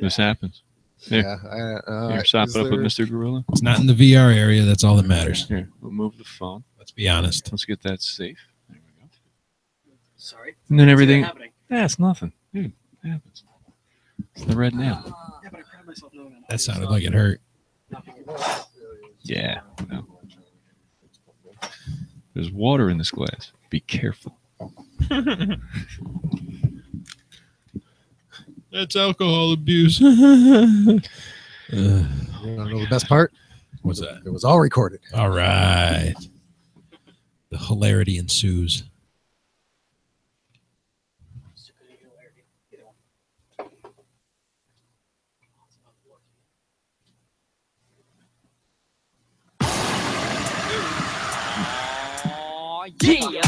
This happens. Here. Yeah. Here, sop it up with Mr. Gorilla. It's not in the VR area. That's all that matters. Here, we'll move the phone. Let's be honest. Let's get that safe. There we go. Sorry. And then everything. Yeah, it's nothing. Dude, it happens. It's the red nail. Yeah, but I cried myself knowing That sounded like it hurt. Yeah. No. There's water in this glass. Be careful. That's alcohol abuse. You want to know the best part? What's that? It was all recorded. All right. The hilarity ensues. Yeah.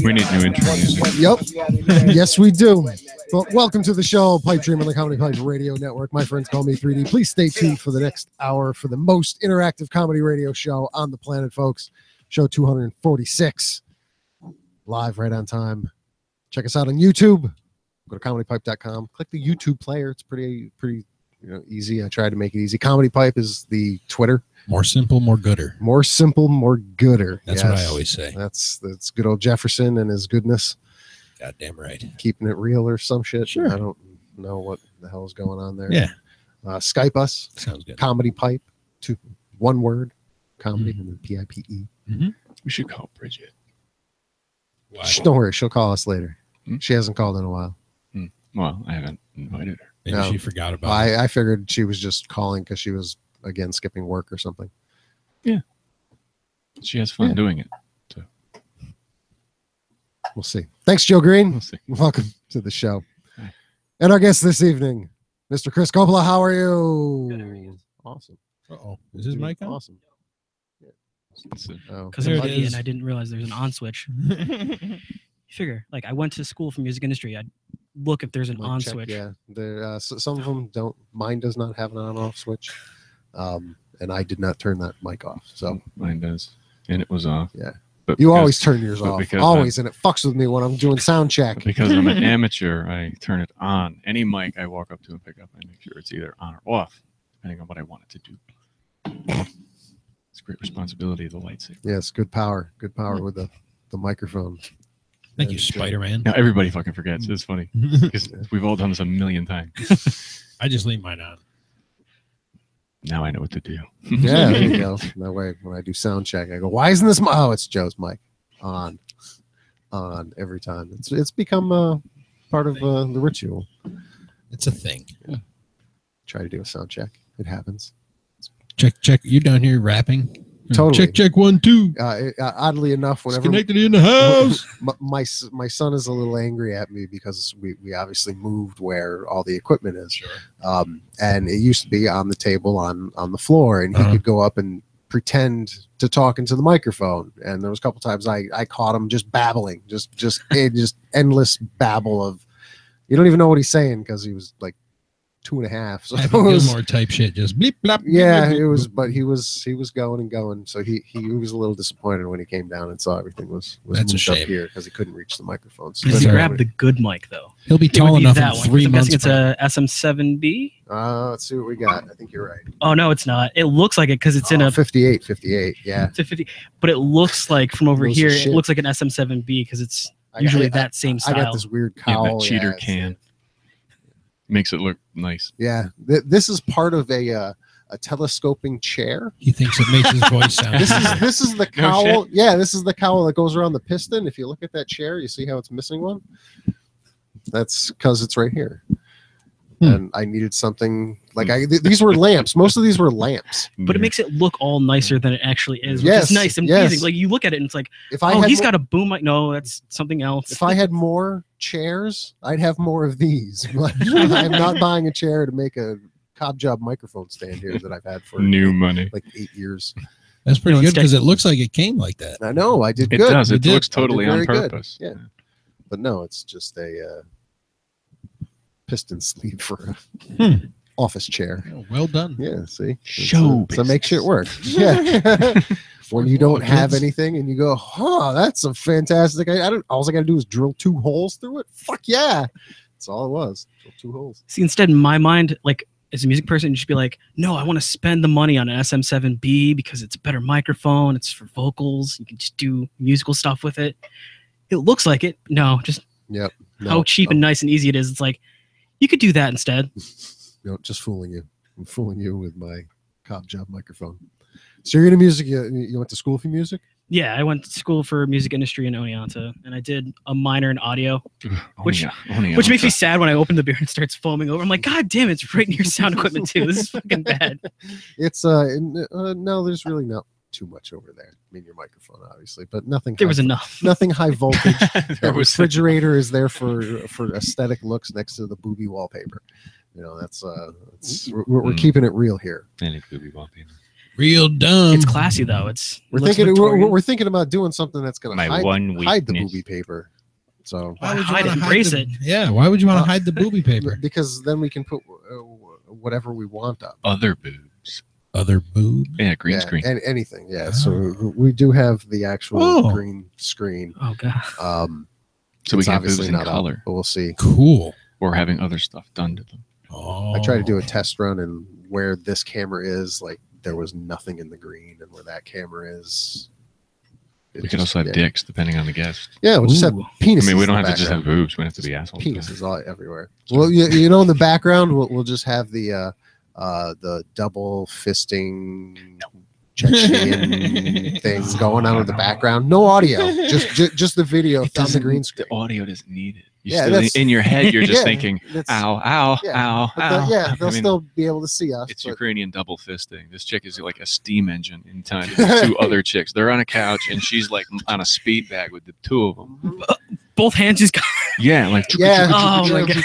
We need new intro music. Yep. Yes, we do. Well, welcome to the show, Pipedream and the Comedypipe Radio Network. My friends call me 3D. Please stay tuned for the next hour for the most interactive comedy radio show on the planet, folks. Show 246. Live right on time. Check us out on YouTube. Go to comedypipe.com. Click the YouTube player. It's pretty easy. I tried to make it easy. Comedypipe is the Twitter. More simple, more gooder. More simple, more gooder. That's what I always say. That's good old Jefferson and his goodness. Goddamn right. Keeping it real or some shit. Sure. I don't know what the hell is going on there. Yeah. Skype us. Sounds good. Comedypipe. One word. Comedy and then P-I-P-E. Mm-hmm. We should call Bridget. Why? Don't worry. She'll call us later. Hmm? She hasn't called in a while. Well, I haven't invited her. Maybe No. she forgot about it. I figured she was just calling because she was, again, skipping work or something. She has fun doing it. So We'll see. Thanks, Joe Green. we'll see. Welcome to the show. Hi. And our guest this evening, Mr. Chris Coppala. How are you? Good, how are you? Awesome. Uh-oh. Is his mic on? Awesome. It's a- Oh. Because There I'm it lucky is. and I didn't realize there's an on switch. You figure, like, I went to school for music industry. I'd look if there's an Mic on check, switch. Yeah, there. Some of them don't. Mine does not have an on-off switch, and I did not turn that mic off. So Mine does. And it was off. Yeah. But you because- always turn yours but off. because Always, and it fucks with me when I'm doing sound check. But because I'm an amateur, I turn it on. Any mic I walk up to and pick up, I make sure it's either on or off, depending on what I want it to do. It's a great responsibility of the lightsaber. Yes, good power. Good power with the microphone. Thank you, Spider-Man. Now everybody fucking forgets. It's funny because we've all done this a million times. I just leave mine on. Now I know what to do. Yeah, there you go. That way, when I do sound check, I go, "Why isn't this?" Oh, it's Joe's mic on every time. It's become part of the ritual. It's a thing. Try to do a sound check. It happens. Check. You down here rapping? Totally. Check 1 2. Oddly enough, whenever Connected in the house. my son is a little angry at me because we obviously moved where all the equipment is. Sure. And it used to be on the table on the floor, and he could go up and pretend to talk into the microphone. And there was a couple times I caught him just babbling, just endless babble of, you don't even know what he's saying because he was like 2.5. So Happy Gilmore type shit. Just bleep blop. yeah, bleep, it was, bleep. but he was going and going. So he was a little disappointed when he came down and saw everything was That's a moved up shame. here because he couldn't reach the microphone. So Because then he I grabbed went, the good mic, though. He'll be It would tall be enough that in one, 3 'cause I'm months. guessing it's a SM7B. let's see what we got. I think you're right. Oh, no, it's not. It looks like it because it's in a 58. Yeah. it's a 50, but it looks like from over Those here, are it shit. looks like an SM7B because it's I- usually I- that same I style. got this weird Yeah, cowl. that cheater it's- can. Makes it look nice. Yeah. This is part of a telescoping chair. He thinks it makes his voice sound. This is the No cowl. Yeah, this is the cowl that goes around the piston. If you look at that chair, you see how it's missing one. That's because it's right here. And I needed something like these were lamps. Most of these were lamps. but it makes it look all nicer than it actually is, which Yes, is nice and yes. pleasing. Like you look at it and it's like, If I oh, had he's mo- got a boom mic. No, that's something else. if I had more chairs, I'd have more of these. But I'm not buying a chair to make a cob job microphone stand here that I've had for new money. like 8 years. That's pretty No, good it's because it looks like it came like that. I know I did It good. does. You It did. looks I did totally on very good. purpose. Yeah. But no, it's just a piston sleeve for a office chair. Oh, well done. Yeah, see, Show so make shit business. work. Yeah. when you don't have anything and you go, huh, that's a fantastic. I don't. All I got to do is drill 2 holes through it. Fuck yeah, that's all it was. Drill 2 holes. See, instead in my mind, like as a music person, you should be like, no, I want to spend the money on an SM7B because it's a better microphone. It's for vocals. You can just do musical stuff with it. It looks like it. No, just how cheap and nice and easy it is. It's like you could do that instead. No, just fooling you. I'm fooling you with my Cobb Job microphone. So you're into music. You went to school for music? Yeah, I went to school for music industry in Oneonta, and I did a minor in audio, which makes me sad when I open the beer and it starts foaming over. I'm like, God damn, it's right near sound equipment too. This is fucking bad. It's no, there's really not too much over there. I mean, your microphone, obviously, but nothing. There was enough. Nothing high voltage. The refrigerator is there for aesthetic looks next to the booby wallpaper. You know, that's we're keeping it real here. Any booby wallpaper. Real dumb. It's classy though. We're thinking about doing something that's going to hide the booby paper. So why would you hide it, embrace it? Yeah, why would you want to hide the booby paper? Because then we can put whatever we want up. Other boobs. Other boobs? Yeah, green screen. And anything. Yeah. Oh. So we do have the actual green screen. Oh god. So we can have boobs in color. Up, but we'll see. Cool. Or having other stuff done to them. Oh. I tried to do a test run, and where this camera is, like, there was nothing in the green, and where that camera is, we could also have dicks, depending on the guest. Yeah, we'll just have penises. I mean, we don't have to just have boobs. We have to be assholes. Penises all everywhere. Well, you know, in the background, we'll just have the double fisting Chechen things going on in the background. No audio, just the video on the green screen. The audio doesn't need it. In your head, you're just thinking, ow, ow, ow, ow. They'll still be able to see us. It's Ukrainian double fisting. This chick is like a steam engine in time. There's 2 other chicks. They're on a couch, and she's like on a speed bag with the 2 of them. Both hands just got... Yeah, like... Oh, my God.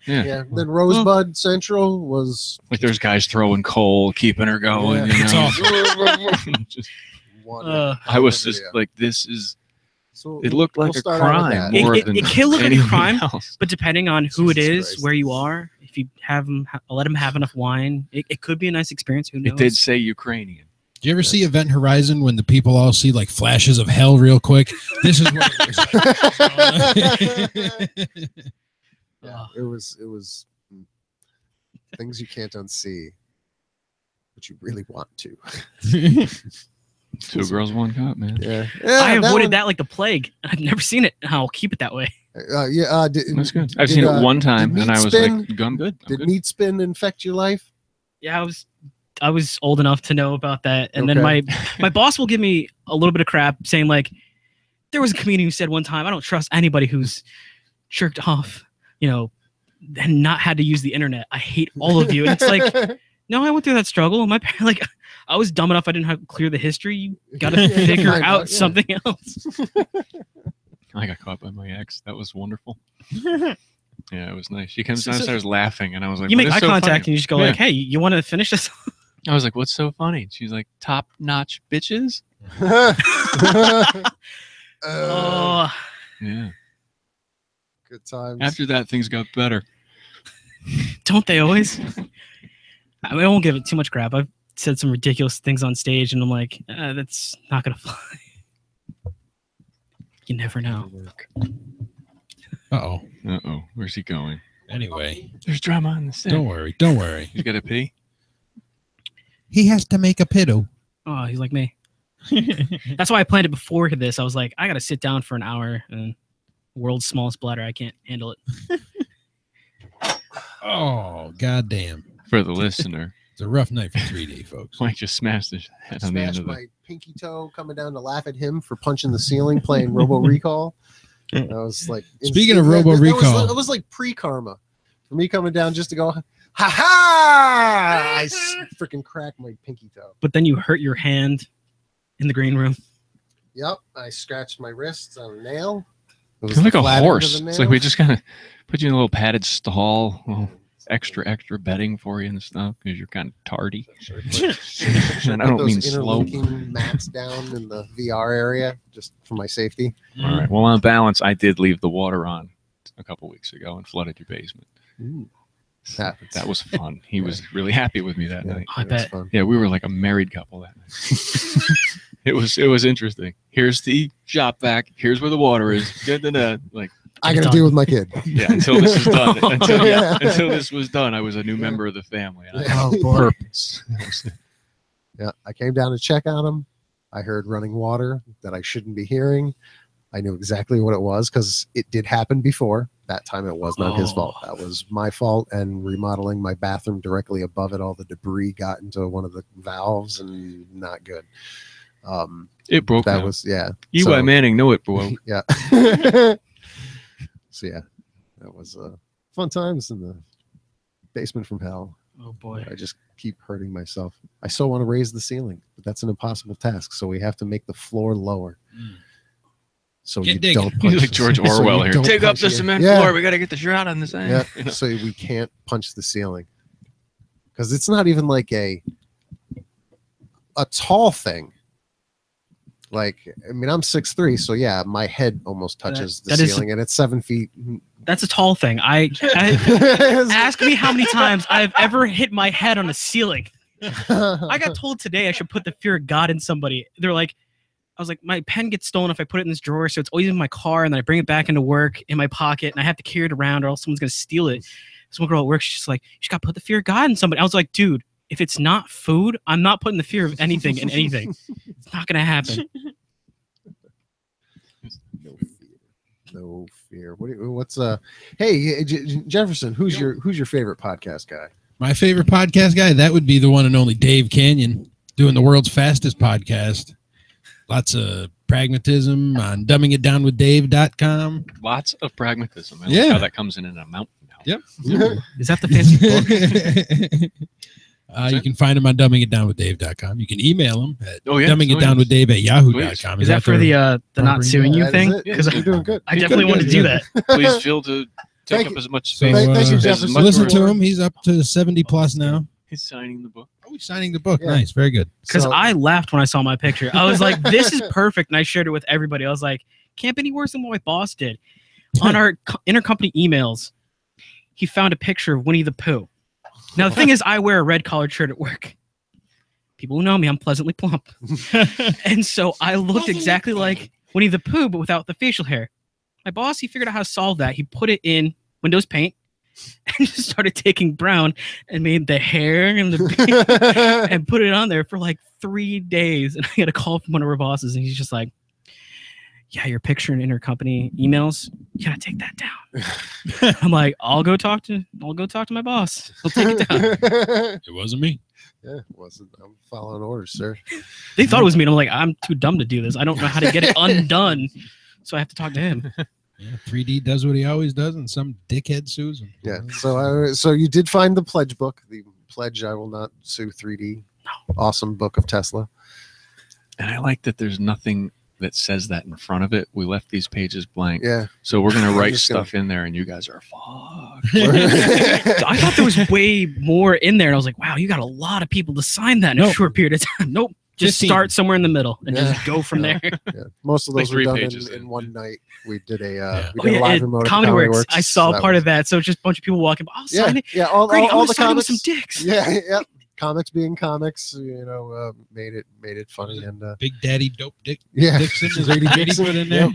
Yeah. Then Rosebud Central was... Like, there's guys throwing coal, keeping her going. Yeah. It's awful. I was just like, this is... So it looked like a crime. It can look like a crime, else. but depending on who it is, Christ. where you are, if you have them, let them have enough wine, it could be a nice experience. Who knows? It did say Ukrainian. Do you ever see Event Horizon when the people all see like flashes of hell real quick? This is what it was things you can't unsee, but you really want to. 2 girls, 1 cup, man. Yeah, I avoided that like the plague. I've never seen it. I'll keep it that way. That's good. I've seen it one time, and I was like, "I'm good." Did meat spin infect your life? Yeah, I was old enough to know about that, and then my boss will give me a little bit of crap, saying like, there was a comedian who said one time, I don't trust anybody who's jerked off, you know, and not had to use the internet. I hate all of you. And it's like, no, I went through that struggle. My parents, like, I was dumb enough. I didn't have to clear the history. You got to figure out something else. I got caught by my ex. That was wonderful. Yeah, it was nice. She comes down and starts laughing, and I was like, you make eye contact funny? And you just go like, hey, you want to finish this? I was like, what's so funny? She's like, top-notch bitches. Yeah. Good times. After that, things got better. Don't they always? I won't give it too much crap. I've said some ridiculous things on stage, and I'm like, that's not going to fly. You never know. Uh-oh. Uh-oh. Where's he going? Anyway. There's drama on the set. Don't worry. Don't worry. He's got to pee? He has to make a piddle. Oh, he's like me. That's why I planned it before this. I was like, I got to sit down for an hour, and world's smallest bladder. I can't handle it. Oh, goddamn. For the listener. It's a rough night for 3D, folks. Mike just smashed his head on the end of my pinky toe coming down to laugh at him for punching the ceiling playing Robo Recall. I was like, speaking of Robo Recall, it was like pre-karma for me coming down just to go, ha ha! I freaking cracked my pinky toe. But then you hurt your hand in the green room. Yep, I scratched my wrists on a nail. It's like a horse. It's like we just kind of put you in a little padded stall. Well, extra bedding for you and stuff because you're kind of tardy. And I don't mean slow. Mats down in the VR area just for my safety. All right. Well, on balance, I did leave the water on a couple weeks ago and flooded your basement. Ooh. Happens. That was fun. He was really happy with me that night. I bet. Fun. Yeah, we were like a married couple that night. It was interesting. Here's the shop vac. Here's where the water is. Like, I got to deal with my kid. yeah, until this is done. Until this was done, I was a new member of the family. I had Oh, boy. purpose. Yeah, I came down to check on him. I heard running water that I shouldn't be hearing. I knew exactly what it was because it did happen before. That time it was not his fault. That was my fault. And remodeling my bathroom directly above it, all the debris got into one of the valves and not good. It broke. That now. was, yeah. Eli Manning know it broke. Yeah. So, yeah, that was fun times in the basement from hell. Oh boy. I just keep hurting myself. I still want to raise the ceiling, but that's an impossible task. So we have to make the floor lower. So Get you digging. don't punch He's like George Orwell here. don't Dig up punch the it. cement Yeah. floor. We got to get the shroud on this end. Yeah. You know? So we can't punch the ceiling because it's not even like a tall thing. Like, I mean, I'm 6'3", so yeah, my head almost touches the that is- ceiling, and it's 7 feet. That's a tall thing. Ask me how many times I've ever hit my head on a ceiling. I got told today I should put the fear of God in somebody. They're like, I was like, my pen gets stolen if I put it in this drawer, so it's always in my car, and then I bring it back into work in my pocket, and I have to carry it around, or else someone's gonna steal it. Some girl at work, she's just like, you just gotta put the fear of God in somebody. I was like, dude, if it's not food, I'm not putting the fear of anything in anything. It's not gonna happen. No fear. What's hey, Jefferson, who's your favorite podcast guy? My favorite podcast guy, that would be the one and only Dave Canyon, doing the world's fastest podcast. Lots of pragmatism on dumbingitdownwithdave.com. Lots of pragmatism. I Yeah. like how that comes in a mountain now. Yep. Is that the fancy book? You can find him on dumbingitdownwithdave.com. You can email him at Oh, yeah. dumbingitdownwithdave@yahoo.com. Is that for the not suing you That is thing? it. Because You're doing good. I definitely want to do that. Please feel to take Thank up you. as much So, space. Thank you, uh, Jefferson. listen to him. He's up to 70 plus now. He's signing the book. Oh, he's signing the book. Yeah. Nice. Very good. Because So- I laughed when I saw my picture. I was like, this is perfect. And I shared it with everybody. I was like, can't be any worse than what my boss did. On our intercompany emails, he found a picture of Winnie the Pooh. Now, the thing is, I wear a red collared shirt at work. People who know me, I'm pleasantly plump. And so I looked exactly like Winnie the Pooh, but without the facial hair. My boss, he figured out how to solve that. He put it in Windows Paint and just started taking brown and made the hair and the and put it on there for like 3 days. And I got a call from one of our bosses, and he's just like, yeah, your picture in intercompany emails, you gotta take that down. I'm like, I'll go talk to my boss. I'll take it down. It wasn't me. Yeah, it wasn't. I'm following orders, sir. They thought it was me, and I'm like, I'm too dumb to do this. I don't know how to get it undone. So I have to talk to him. Yeah, 3D does what he always does, and some dickhead sues him. Yeah. So you did find the pledge book, the pledge I will not sue 3D. Awesome book of Tesla. And I like that there's nothing that says that in front of it. We left these pages blank. Yeah. So we're going to write just stuff in there, and you guys are fucked. I thought there was way more in there, and I was like, wow, you got a lot of people to sign that in a Nope. short period of time. Nope. Just 15. start somewhere in the middle and Yeah. just go from there. Yeah. Most of Like those were 3 done pages in in. one night. We did a Yeah. we did a live remote at Comedy Comedy Works. Works. I saw So part of that. So just a bunch of people walking by. I'll Yeah, sign it. yeah. All Great, all I'm the signing with comics. some dicks. Yeah, yeah. Comics being comics, made it funny and Big Daddy Dope Dick yeah. Dixon is Grady Dixon, put in there.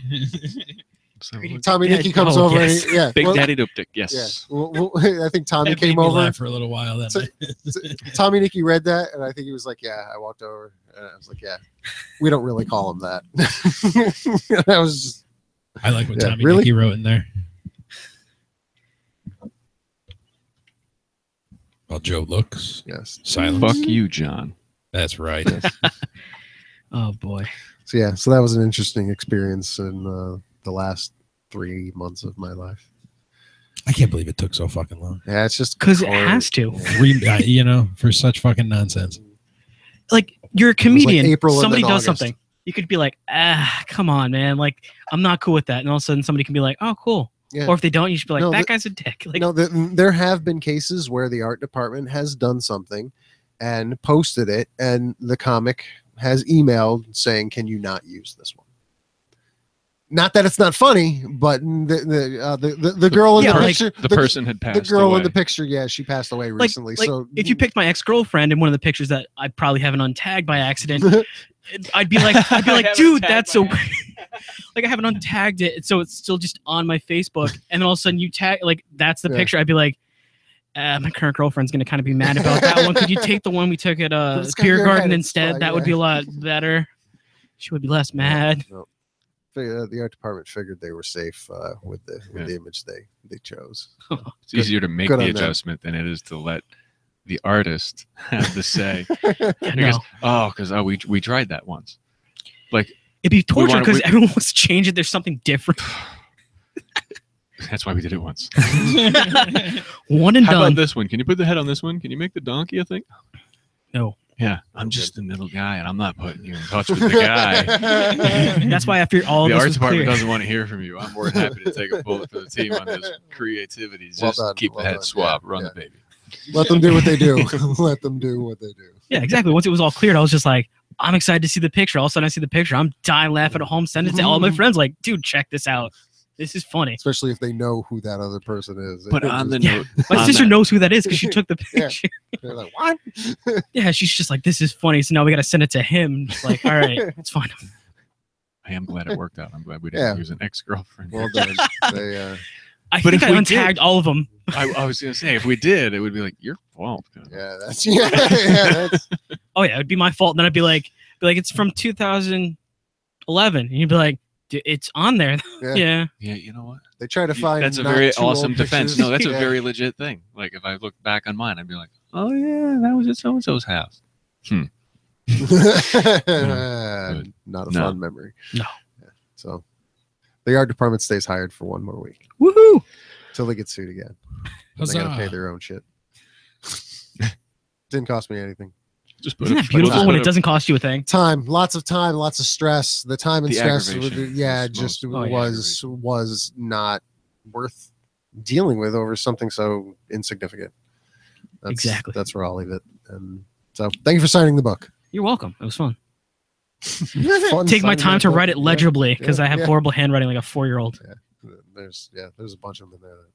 So, Tommy Yeah, Nicky comes oh, over. yes. And yeah, Big well, Daddy Dope Dick. Yeah, Yes. well, I think Tommy That made came me over. laugh for a little while. That So- night. Tommy Nicky read that, and I think he was like, "Yeah." I walked over, and I was like, "Yeah, we don't really call him that." And I was just, I like what Yeah, Tommy really? Nicky wrote in there. While Joe looks yes. silent. Fuck you, John. That's right. Oh boy. So yeah, so that was an interesting experience in the last 3 months of my life. I can't believe it took so fucking long. Yeah, it's just Because it hard. has to. For such fucking nonsense. Like, you're a comedian. April and somebody then does August. something. You could be like, come on, man. Like, I'm not cool with that. And all of a sudden somebody can be like, oh, cool. Yeah. Or if they don't, you should be like, No, that guy's a dick. Like, No, there have been cases where the art department has done something and posted it, and the comic has emailed saying, "Can you not use this one?" not that it's not funny, but the girl in the picture, the person had passed. The girl away. in the picture, yeah, she passed away recently. So if you picked my ex-girlfriend in one of the pictures that I probably haven't untagged by accident, I'd be like, dude, that's so. Like I haven't untagged it, so it's still just on my Facebook, and then all of a sudden you tag that's the picture. I'd be like, my current girlfriend's gonna kind of be mad about that one. Could you take the one we took at Beer Garden instead? That would be a lot better. She would be less mad. No. The art department figured they were safe with the image they chose. It's easier to make the adjustment than it is to let the artist have the say. Because we tried that once. Like it'd be torture because everyone wants to change it. There's something different. That's why we did it once. One and done. How about this one? Can you put the head on this one? Can you make the donkey a thing? No. Yeah, I'm just the middle guy, and I'm not putting you in touch with the guy. That's why after all the this art department clear. doesn't want to hear from you. I'm more than happy to take a bullet for the team on this creativity. Just keep the head swab, run the baby. Let them do what they do. Let them do what they do. Yeah, exactly. Once it was all cleared, I was just like, I'm excited to see the picture. All of a sudden, I see the picture. I'm dying laughing at home, send it to all my friends. Like, dude, check this out. This is funny. Especially if they know who that other person is. But on the note, my sister knows who that is because she took the picture. They're like, what? Yeah, she's just like, this is funny. So now we got to send it to him. Just like, all right, it's fine. I am glad it worked out. I'm glad we didn't use an ex-girlfriend. Well done. I think I untagged all of them. I was going to say, if we did, it would be like, your fault. Yeah, that's Oh, yeah, it'd be my fault. And then I'd be like, it's from 2011. And you'd be like, it's on there. Yeah. Yeah, you know what? They try to find that's a very awesome defense. No, that's a very legit thing. Like if I look back on mine, I'd be like, oh yeah, that was at so-and-so's house. Not a fun memory. No. Yeah. So the art department stays hired for one more week. Woohoo! Until they get sued again. They gotta pay their own shit. Didn't cost me anything. Just Isn't that beautiful when it doesn't cost you a thing? Time, lots of stress. The time and stress, aggravation was not worth dealing with over something so insignificant. Exactly. That's where I'll leave it. So, thank you for signing the book. You're welcome. It was fun. Take my time to write it legibly because I have horrible handwriting like a 4-year-old. Yeah. There's a bunch of them in there.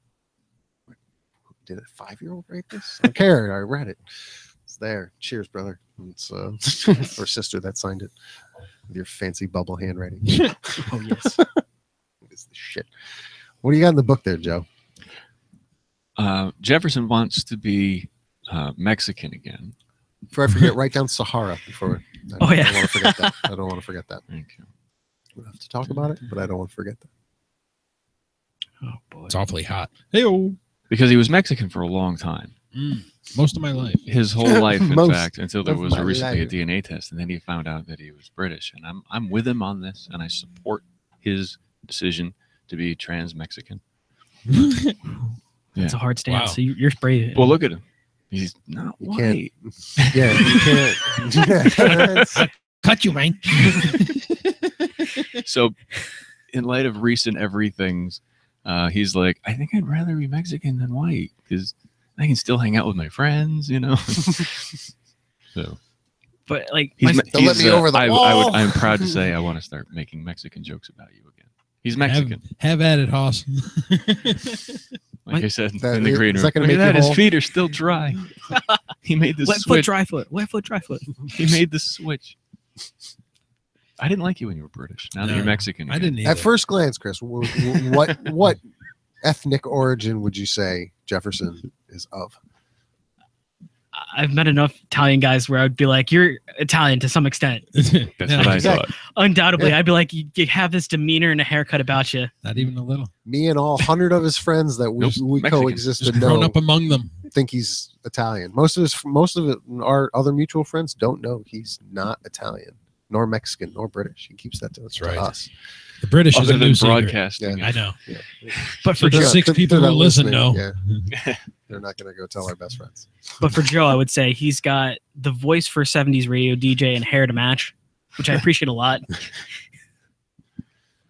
Did a 5-year-old write this? I don't care. I read it. It's there. Cheers, brother. It's or sister that signed it with your fancy bubble handwriting. Oh yes. It's the shit. What do you got in the book there, Joe? Jefferson wants to be Mexican again. Before I forget, write down Sahara before. I don't want to forget that. I don't want to forget that. Thank you. We'll have to talk about it, but I don't want to forget that. Oh boy, it's awfully hot. Hey-o. Because he was Mexican for a long time. Most of my life. His whole life, in fact, until there was recently a DNA test, and then he found out that he was British. And I'm with him on this, and I support his decision to be trans-Mexican. That's a hard stance. Wow. So you're brave. Well, look at him. He's not white. Yeah, you can't. Cut you, man. So, in light of recent everythings, he's like, I think I'd rather be Mexican than white because I can still hang out with my friends, you know. So, but like, don't let me over the wall. I'm proud to say I want to start making Mexican jokes about you again. He's Mexican. Have at it, Hoss. Like I said in the green room. Look at that, his feet are still dry. He made the wet switch. Foot, dry foot. Wet foot, dry foot. He made the switch. I didn't like you when you were British. Now that you're Mexican, I didn't either. At first glance, Chris, what ethnic origin would you say Jefferson is of? I've met enough Italian guys where I'd be like, you're Italian to some extent. That's what I thought. Undoubtedly. Yeah. I'd be like, you have this demeanor and a haircut about you. Not even a little. Me and all 100 of his friends that we coexist and know grown up among them think he's Italian. Most of our other mutual friends don't know he's not Italian, nor Mexican, nor British. He keeps that to us. The British is a new broadcasting. I know. Yeah. But for the 6 people who listen, no. Yeah. They're not going to go tell our best friends. But for Joe, I would say he's got the voice for 70s radio DJ and hair to match, which I appreciate a lot.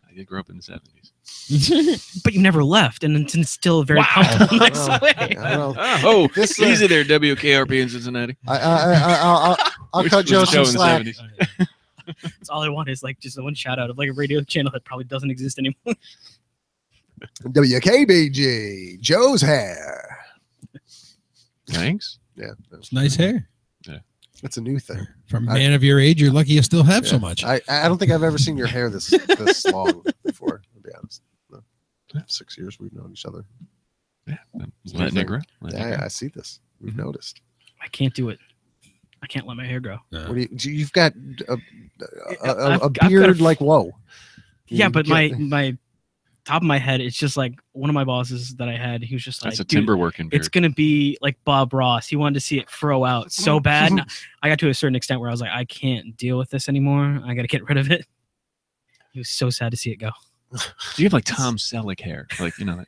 I did grow up in the 70s. But you never left, and it's still a very comfortable nice way. Easy there, WKRP in Cincinnati. I'll cut Joe some slack. That's all I want is like just one shout out of like a radio channel that probably doesn't exist anymore. WKBG, Joe's hair. Thanks. Yeah, It's nice hair. that's a new thing. From a man of your age, you're lucky you still have so Yeah. much. I don't think I've ever seen your hair this long before. To be honest, no. 6 years we've known each other. Yeah, I'm letting it grow. Yeah, I see this. We've noticed. I can't do it. I can't let my hair grow. No. What do you've got a I've got beard like whoa. Yeah, You but can't- my top of my head, it's just like one of my bosses that I had. He was just like, That's a "Dude, timber working beard. it's gonna be like Bob Ross." He wanted to see it fro out so bad. And I got to a certain extent where I was like, I can't deal with this anymore. I got to get rid of it. He was so sad to see it go. Do you have like Tom Selleck hair? Like, you know, that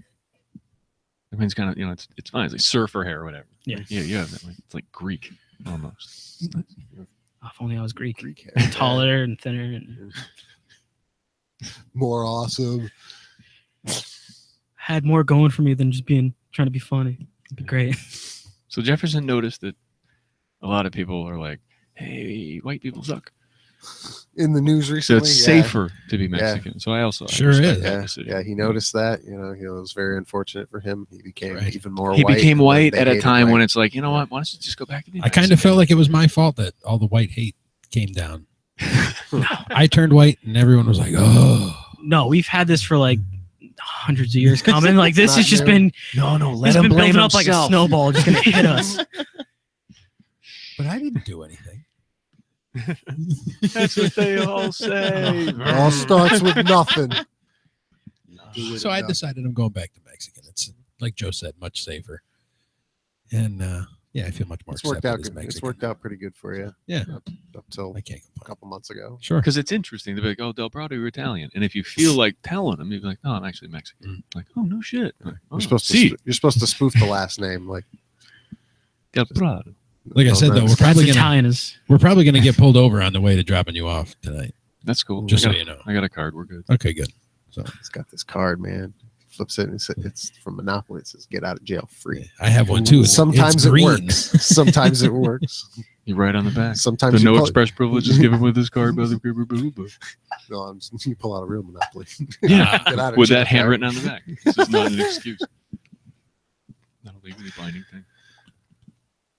I mean, it's kind of, you know, it's fine. It's like surfer hair or whatever. Yeah. Yeah, you have that. Like, it's like Greek almost. Oh, if only I was Greek. Greek hair. Taller and thinner. And More awesome. had more going for me than just trying to be funny. It'd be great. So Jefferson noticed that a lot of people are like, "Hey, white people suck." In the news So recently. it's yeah. safer to be Mexican. So I Sure respect is. that Yeah, decision. yeah, he noticed that. You know, it was very unfortunate for him. He became Right. even more He white. became white They at a hated time white. when it's like, you know what? Why don't you just go back to being I kind of Mexican? felt like it was my fault that all the white hate came down. I turned white and everyone was like, "Oh." No, we've had this for like hundreds of years coming. Like this Not has just new. been No, this has been building up like a snowball, just gonna hit us. But I didn't do anything. That's what they all say. It all starts with nothing. So I decided I'm going back to Mexican. It's like Joe said, much safer. And yeah, I feel much more It's worked accepted out as good. Mexican. It's worked out pretty good for you. Yeah, Up till I can't a complain. couple months ago. Sure. Because it's interesting. They'll be like, "Oh, Del Prado, you're Italian," and if you feel like telling them, you'd be like, "No, I'm actually Mexican." Like, "Oh, no shit." Like, oh, You're supposed to. see, You're supposed to spoof the last name, like. Del Prado. Like I said, though, As Italian as we're probably gonna get pulled over on the way to dropping you off tonight. That's cool. Just I so got, you know. I got a card. We're good. Okay, good. It's got this card, man. Flips it. And it's from Monopoly. It says "Get out of jail free." I have one too. Sometimes it's it green. works. Sometimes it works. You write on the back. Sometimes The you no pull, express privilege is given with this card by the no, you pull out a real Monopoly. Yeah, Get out of with jail that free. handwritten on the back. This is not an excuse. Not a legally binding thing.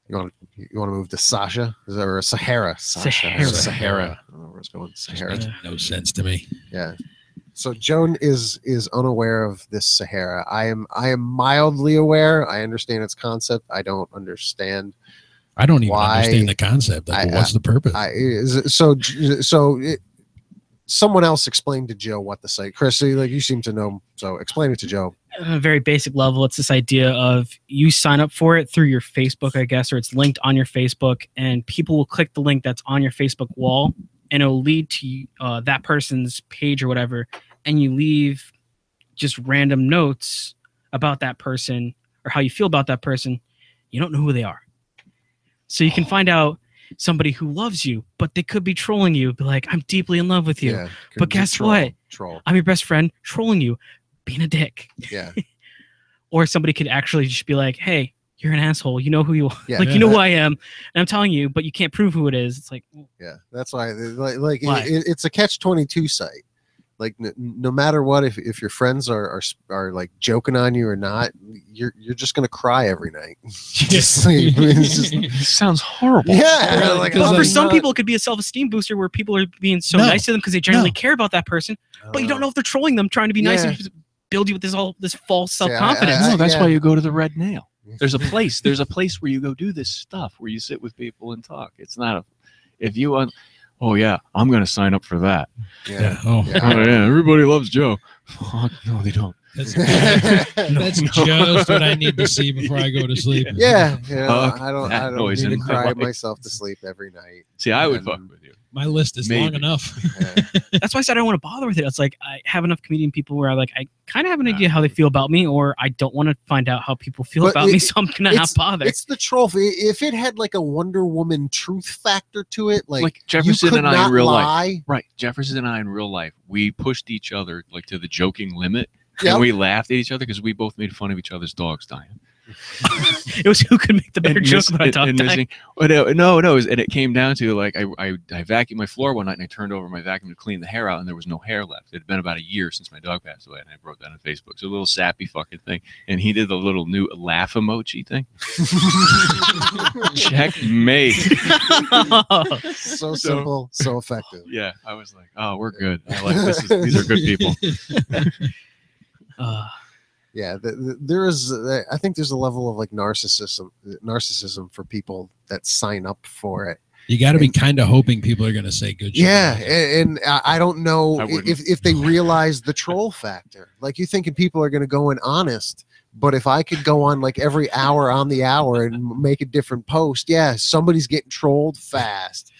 You want to move to Sasha? Is that or Sahara? Sahara. Sahara. I don't know where it's going. Sahara. Makes no sense to me. Yeah. So Joan is unaware of this Sahara. I am mildly aware. I understand its concept. I don't understand. I don't even Why? understand the concept. Like, what's the purpose? Someone else explained to Joe what the site. Chris, like you seem to know. So explain it to Joe. on a very basic level, it's this idea of you sign up for it through your Facebook, I guess, or it's linked on your Facebook, and people will click the link that's on your Facebook wall, and it'll lead to that person's page or whatever, and you leave just random notes about that person or how you feel about that person. You don't know who they are. So you can find out somebody who loves you, but they could be trolling you. Be like, I'm deeply in love with you. Yeah, But guess what? Troll. I'm your best friend trolling you, being a dick. Yeah. Or somebody could actually just be like, hey, you're an asshole. You know who you are. Yeah. Like, you know who I am. And I'm telling you, but you can't prove who it is. It's like, Yeah, that's why. Like Why? it's a catch-22 site. Like no matter what, if your friends are like joking on you or not, you're just gonna cry every night. Just sleep. It's just- It sounds horrible. yeah, Really? like, Because well, I'm for some not- people, it could be a self-esteem booster where people are being so No. nice to them because they genuinely No. care about that person, I but you don't know if they're trolling them, trying to be nice Yeah. and just build you with this false See, I- self-confidence. No, that's yeah. why you go to the Red Nail. There's a place. There's a place where you go do this stuff where you sit with people and talk. It's not a. If you. Oh yeah, I'm gonna sign up for that. Yeah. Oh, Yeah. Oh yeah, everybody loves Joe. Fuck, no, they don't. that's, Yeah. that's just what I need to see before I go to sleep. Yeah, Fuck I don't that noise need to in my cry life. myself to sleep every night. See, I would And- fuck with you. My list is long Maybe. enough. Yeah. That's why I said I don't want to bother with it. It's like I have enough comedian people where I kind of have an idea how they feel about me, or I don't want to find out how people feel But about me, so I'm gonna not bother. It's the troll. If it had like a Wonder Woman truth factor to it, like you Jefferson could and I not in real life. lie. Right, Jefferson and I in real life, we pushed each other like to the joking limit, Yep. and we laughed at each other because we both made fun of each other's dogs dying. It was who could make the better joke about a dog dying. No, and it came down to like I vacuumed my floor one night and I turned over my vacuum to clean the hair out and there was no hair left. It had been about a year since my dog passed away and I wrote that on Facebook. It's a little sappy fucking thing. And he did the little new laugh emoji thing. Checkmate. So simple, so effective. Yeah, I was like, oh, we're good. I like this. These are good people. Yeah, there is. I think there's a level of like narcissism for people that sign up for it. You got to be kind of hoping people are going to say good shit. Yeah, and I don't know if they realize the troll factor. Like, you're thinking people are going to go in honest, but if I could go on like every hour on the hour and make a different post, yeah, somebody's getting trolled fast.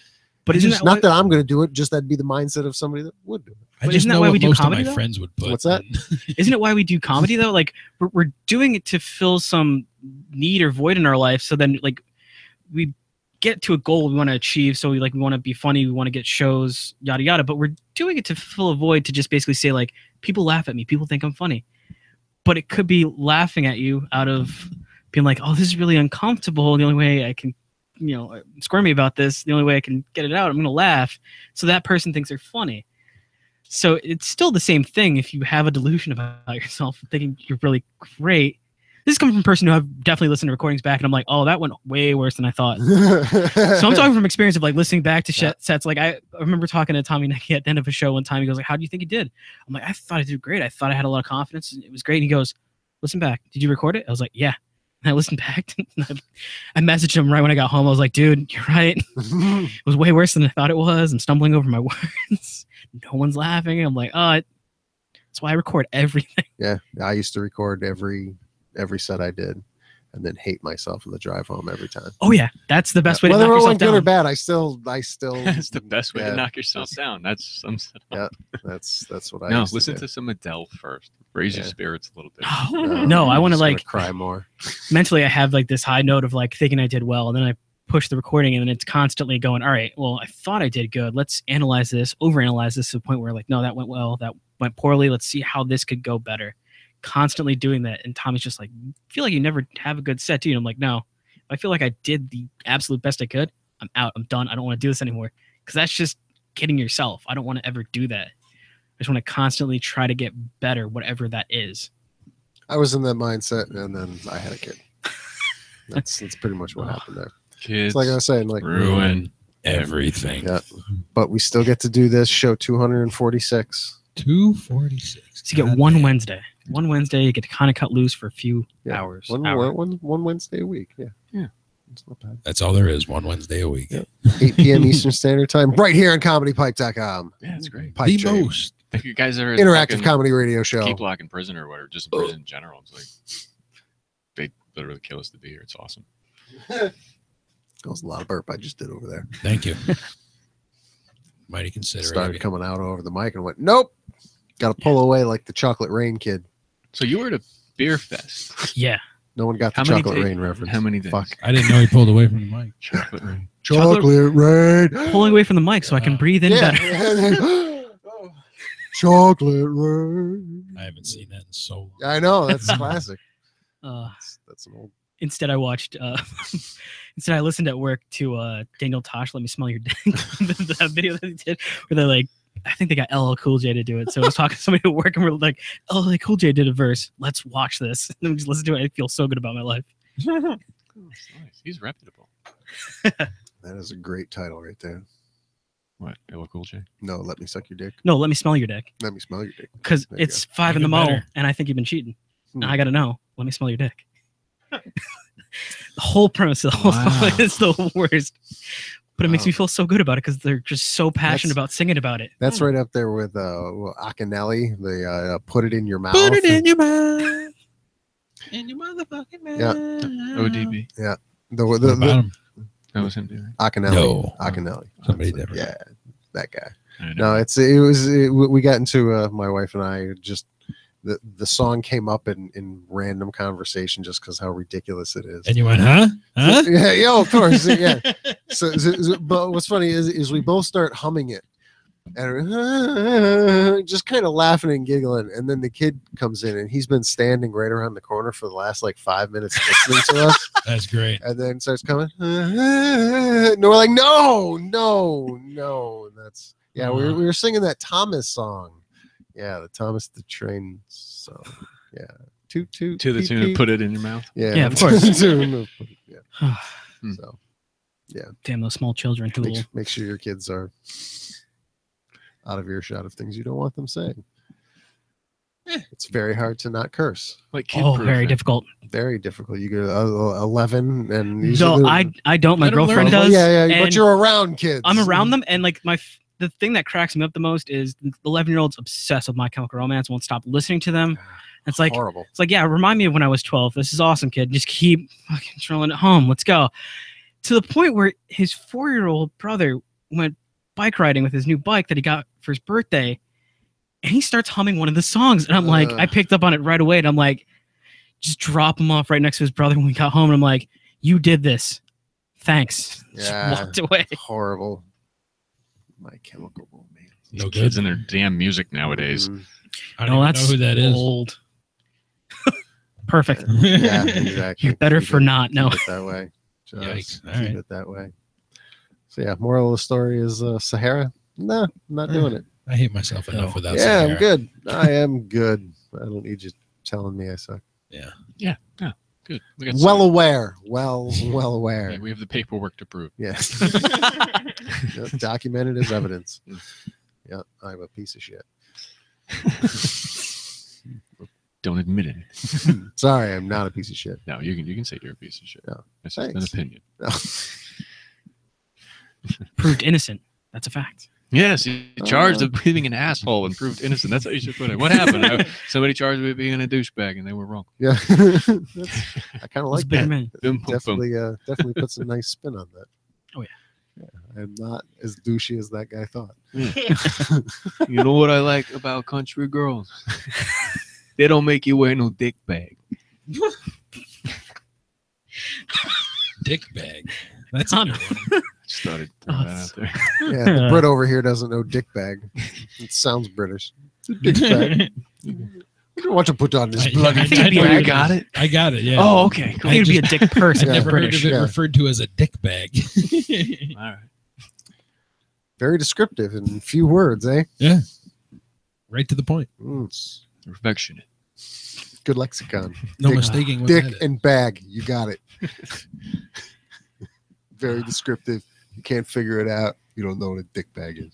But it's just not that I'm going to do it, just that'd be the mindset of somebody that would do it. I just know why we do comedy. My friends would put. What's that? Isn't it why we do comedy though? Like we're doing it to fill some need or void in our life. So then like we get to a goal we want to achieve. So we want to be funny. We want to get shows, yada yada. But we're doing it to fill a void to just basically say like people laugh at me. People think I'm funny. But it could be laughing at you out of being like, oh, this is really uncomfortable. The only way I can, squirmy about this, the only way I can get it out, I'm going to laugh. So that person thinks they're funny. So it's still the same thing if you have a delusion about yourself, thinking you're really great. This is coming from a person who I've definitely listened to recordings back, and I'm like, oh, that went way worse than I thought. So I'm talking from experience of like listening back to sets. Like I remember talking to Tommy Necky at the end of a show one time. He goes like, how do you think you did? I'm like, I thought I did great. I thought I had a lot of confidence. It was great. And he goes, listen back. Did you record it? I was like, yeah. And I listened back. And I messaged him right when I got home. I was like, dude, you're right. It was way worse than I thought it was. I'm stumbling over my words. No one's laughing. I'm like, oh, that's why I record everything. Yeah, I used to record every set I did, and then hate myself on the drive home every time. Oh yeah, that's the best way to knock yourself down. Whether good or bad, I still. That's the best way to knock yourself down. That's some. Yeah, that's what I. No, listen to some Adele first. Raise your spirits a little bit. No, I want to like cry more. Mentally, I have like this high note of like thinking I did well, and then I push the recording, and then it's constantly going, all right, well, I thought I did good. Let's analyze this, overanalyze this to the point where like, no, that went well, that went poorly. Let's see how this could go better. Constantly doing that, and Tommy's just like, I feel like you never have a good set, do you? And I'm like, no, I feel like I did the absolute best I could. I'm out. I'm done. I don't want to do this anymore, because that's just kidding yourself. I don't want to ever do that. I just want to constantly try to get better, whatever that is. I was in that mindset, and then I had a kid. That's pretty much what happened there. Kids, it's like I was saying, like ruin everything. Yeah, but we still get to do this show 246. 246. So you get one Wednesday. One Wednesday, you get to kind of cut loose for a few hours. One Wednesday a week. Yeah. Yeah. It's not bad. That's all there is. One Wednesday a week. Yep. 8 p.m. Eastern Standard Time, right here on ComedyPipe.com. Yeah, it's great. The most. If you guys are interactive comedy radio show. Keep Lock in prison or whatever, just in prison in general. It's like they literally kill us to be here. It's awesome. That was a lot of burp I just did over there. Thank you. Mighty considerate. Started coming out over the mic and went, nope. Got to pull away like the Chocolate Rain kid. So you were at a beer fest. Yeah. No one got the Chocolate Rain reference. How many days? Fuck. I didn't know he pulled away from the mic. Chocolate Rain. Chocolate Rain. Pulling away from the mic so I can breathe in better. Chocolate Rain. I haven't seen that in so long. I know. That's classic. That's an old. Instead, I watched. Instead, I listened at work to Daniel Tosh, "Let Me Smell Your Dick." That video that he did, where they're like, I think they got LL Cool J to do it. So I was talking to somebody at work, and we're like, "LL Cool J did a verse. Let's watch this." And then we just listen to it. I feel so good about my life. Oh, that's nice. He's reputable. That is a great title right there. What? LL Cool J? No, Let Me Suck Your Dick. No, Let Me Smell Your Dick. Let Me Smell Your Dick. Because it's 5 in the mo, and I think you've been cheating. And I got to know. Let me smell your dick. The whole premise of the whole song is the worst. But it makes me feel so good about it because they're just so passionate about singing about it. That's right up there with Akinelli. The Put It in Your Mouth. Put it in your mouth. In your motherfucking mouth. Yeah. ODB. Yeah. That was him doing Akinelli. No. Akinelli. Somebody different. Yeah. That guy. No, we got into my wife and I just the song came up in random conversation just because how ridiculous it is. And you went, huh? Yeah, of course. Yeah. So but what's funny is we both start humming it, and just kind of laughing and giggling. And then the kid comes in, and he's been standing right around the corner for the last like 5 minutes listening to us. That's great. And then starts coming, and we're like, no. And that's we were singing that Thomas song. Yeah, the Thomas the Train song. Yeah, toot toot To the tune of "Put It in Your Mouth." Yeah, of course. So yeah, Damn those small children who will. make sure your kids are out of earshot of things you don't want them saying. It's very hard to not curse. Like kid very difficult. Very difficult. You go 11 and No, I don't. My girlfriend does. Yeah, but and you're around kids. I'm around them, and like the thing that cracks me up the most is the 11-year-old's obsessed with My Chemical Romance, won't stop listening to them. It's like horrible. It's like, yeah, remind me of when I was 12. This is awesome, kid. Just keep fucking trolling at home. Let's go. To the point where his 4-year-old brother went bike riding with his new bike that he got for his birthday, and he starts humming one of the songs. And I'm like, I picked up on it right away, and I'm like, just drop him off right next to his brother when we got home. And I'm like, you did this. Thanks. Yeah, just walked away. Horrible. My Chemical Romance. These kids and their damn music nowadays. I don't even know who that is. Old. Perfect. Yeah, exactly. You're better for not knowing. Keep it that way. Just Yikes. All keep right. it that way. So yeah, moral of the story is Sahara. No, I'm not doing it. I hate myself enough without Yeah, Sahara. I'm good. I am good. I don't need you telling me I suck. Yeah. Good. We got Well aware. Well aware. Yeah, we have the paperwork to prove. Yes. Documented as evidence. Yeah, I'm a piece of shit. Don't admit it. Sorry, I'm not a piece of shit. No, you can say you're a piece of shit. No. That's just an Thanks. opinion. No. Proved innocent. That's a fact. Yes, you charged of being an asshole and proved innocent. That's how you should put it. What happened? Somebody charged me with being a douchebag, and they were wrong. Yeah. I kind of It's like bitter that. man. Boom, boom, boom. Definitely puts a nice spin on that. Oh, yeah. I'm not as douchey as that guy thought. You know what I like about country girls? They don't make you wear no dick bag. Dick bag. That's a good one. Just started throwing that out there. Yeah, the Brit over here doesn't know dick bag. It sounds British. Dick bag. I don't want to put on this bloody dick You bag. got it? I got it. Yeah. Oh, okay. I You'd be a just- dick person. I've Yeah. never heard British. of it Yeah. referred to as a dick bag. All right. Very descriptive in few words, eh? Yeah. Right to the point. Affectionate. Good lexicon. No Dick- mistaking what Dick that is. and bag. You got it. Very descriptive. You can't figure it out. You don't know what a dick bag is.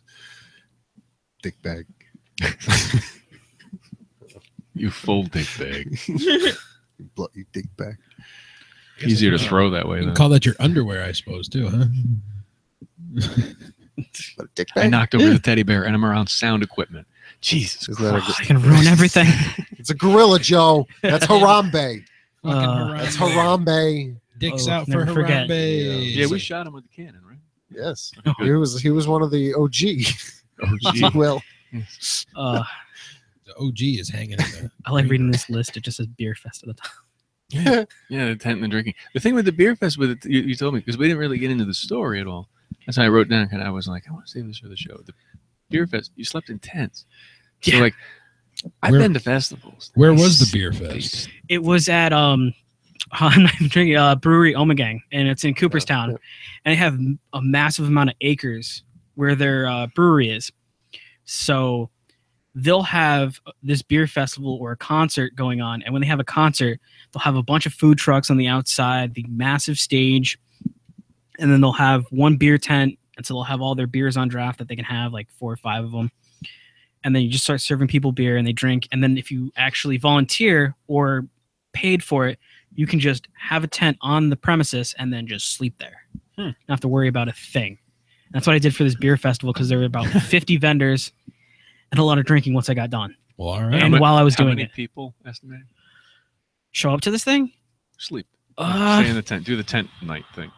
Dick bag. You full dick bag. You bloody dick bag. Easier to throw that way. You can Though. call that your underwear, I suppose, too, huh? But a dick I bag? knocked over the teddy bear, and I'm around sound equipment. Jesus Isn't that a Christ. I can ruin everything. It's a gorilla, Joe. That's Harambe. Fucking That's Harambe. Harambe. Dicks Oh, out for never forget. Harambe. Yeah, we shot him with the cannon, right? Yes. Okay, He was one of the OG. Oh, if you will. The OG is hanging in there. I like reading this list. It just says beer fest at the top. Yeah, the tent and the drinking. The thing with the beer fest, with it, you told me, because we didn't really get into the story at all. That's how I wrote down. I was like, I want to save this for the show. The beer fest, you slept in tents. So Yeah. like, I've Where- been to festivals. Where was the beer fest? It was at I'm not even drinking brewery Omegang, and it's in Cooperstown, yeah. and they have a massive amount of acres where their brewery is. So they'll have this beer festival or a concert going on, and when they have a concert, they'll have a bunch of food trucks on the outside, the massive stage, and then they'll have one beer tent, and so they'll have all their beers on draft that they can have, like 4 or 5 of them. And then you just start serving people beer and they drink. And then if you actually volunteer or paid for it, you can just have a tent on the premises and then just sleep there. Not have to worry about a thing. And that's what I did for this beer festival, because there were about 50 vendors and a lot of drinking once I got done. Well, all right. And while I was How doing many it. people estimated? Show up to this thing? Sleep. Stay in Uh, the tent. Do the tent night thing.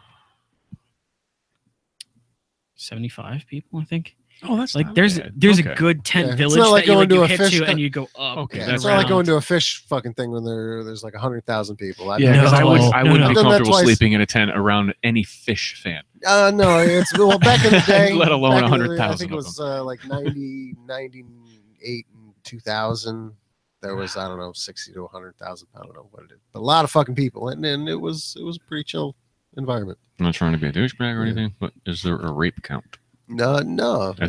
75 people, I think. Oh, that's like not there's bad. a Okay. good tent Yeah, it's village not like that going to you a hit fish to con- and you go up. Okay, Yeah, that's it's not like right. going to a fish fucking thing when there's like 100,000 people. Yeah, because I wouldn't No, be no. I've done that comfortable twice. sleeping in a tent around any fish fan. No, it's well back in the day. Let alone back in the day, 100,000 I think it of was like 98 and 2000. There was I don't know 60 to 100,000. I don't know what it is, but a lot of fucking people, and it was a pretty chill environment. I'm not trying to be a douchebag or anything, but is there a rape count No, at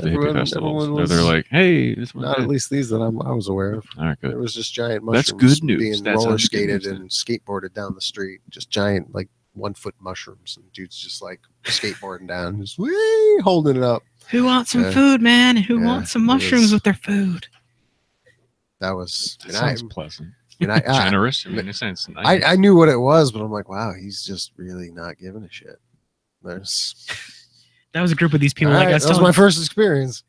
the hippie festivals? everyone was They're like, hey, this one. not at least these that I was aware of. All right, good. There was just giant That's mushrooms good news. being That's roller good skated news, then. and skateboarded down the street. Just giant, like 1 foot mushrooms, and dudes just like skateboarding down, just whee, holding it up. Who wants some Yeah. food, man? Who Yeah, wants some it mushrooms was- with their food? That was. That sounds pleasant. And I, Generous, in a sense. Nice. I knew what it was, but I'm like, wow, he's just really not giving a shit. There's. That was a group of these people. All Like right, I was that was telling- my first experience.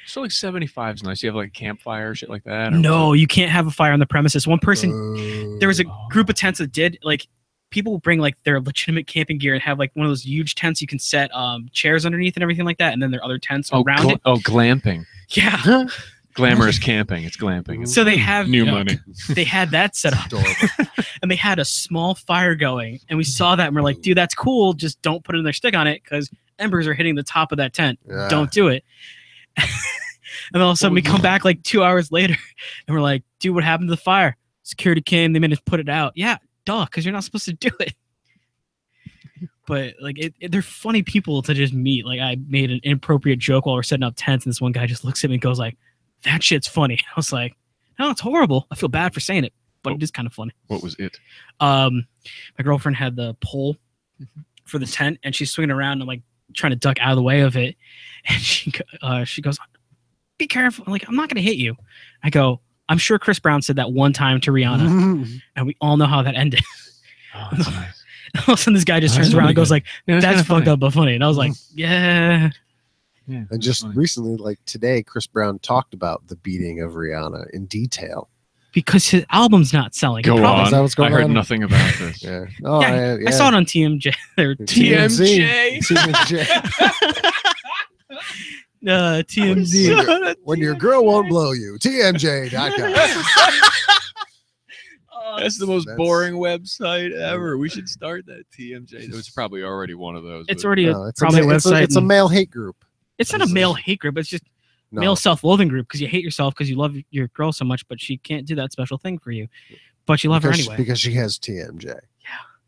So like 75 is nice. You have like campfire, shit like that. Or No, what? you can't have a fire on the premises. One person, there was a group of tents that did like. People bring like their legitimate camping gear and have like one of those huge tents you can set chairs underneath and everything like that, and then there are other tents around it. Oh, glamping. Yeah. Glamorous camping. It's glamping. It's So they have new money. they had that set up, Adorable. and they had a small fire going, and we saw that and we're like, dude, that's cool. Just don't put another stick on it because embers are hitting the top of that tent. Yeah. Don't do it. And then all of a sudden we come back like 2 hours later, and we're like, dude, what happened to the fire? Security came. They made us put it out. Yeah. Duh, because you're not supposed to do it. But like they're funny people to just meet. Like I made an inappropriate joke while we're setting up tents, and this one guy just looks at me and goes like, that shit's funny. I was like, no, it's horrible. I feel bad for saying it, but it is kind of funny. What was it? My girlfriend had the pole for the tent, and she's swinging around and like trying to duck out of the way of it, and she goes, be careful. I'm like, I'm not gonna hit you. I go, I'm sure Chris Brown said that one time to Rihanna, and we all know how that ended. Oh, that's nice. All of a sudden, this guy just Oh, turns that's around and pretty goes like, Yeah, "That's kinda fucked funny. up but funny." And I was like, "Yeah." Yeah, And just funny. recently, like today, Chris Brown talked about the beating of Rihanna in detail. Because his album's not selling. Go Probably- Is that on. what's going I heard on? nothing about this. Yeah. Oh, Yeah, yeah. I saw it on TMJ. Or TMJ. TMZ. When your girl won't blow you. TMJ.com. That's the most That's- boring website ever. We should start that TMJ. It's probably already one of those. It's but- already No, it's probably a it's website. It's a and- male hate group. it's not a male hate group. It's just No. male self-loathing group because you hate yourself because you love your girl so much, but she can't do that special thing for you. But you love her anyway. Because she has TMJ.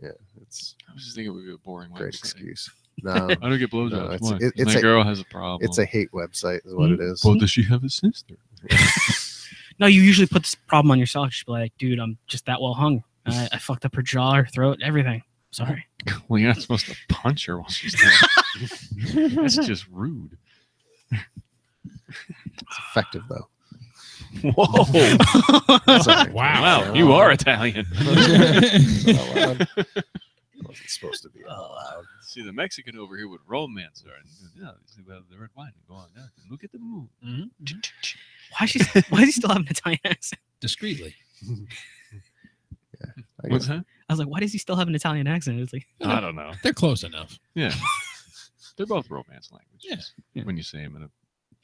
Yeah. It's I was just thinking it would be a boring a great website. excuse. No. I don't get blowjobs. No, it's- Why? it- it's My a- girl has a problem. It's a hate website, is what it is. Well, does she have a sister? No, you usually put this problem on yourself. Just be like, dude, I'm just that well hung. I fucked up her jaw, her throat, everything. Sorry. Well, you're not supposed to punch her while she's there. That's just rude. It's effective, though. Whoa! Sorry. Wow, you are Italian. It wasn't supposed to be allowed. See, the Mexican over here would romance her. And, yeah, see about the red wine. Go on down. Look at the moon. Why does he still have an Italian accent? Discreetly. I What's guess- that? I was like, why does he still have an Italian accent? It's like, I don't know. They're close enough. Yeah, they're both romance languages. Yeah. When you say them in a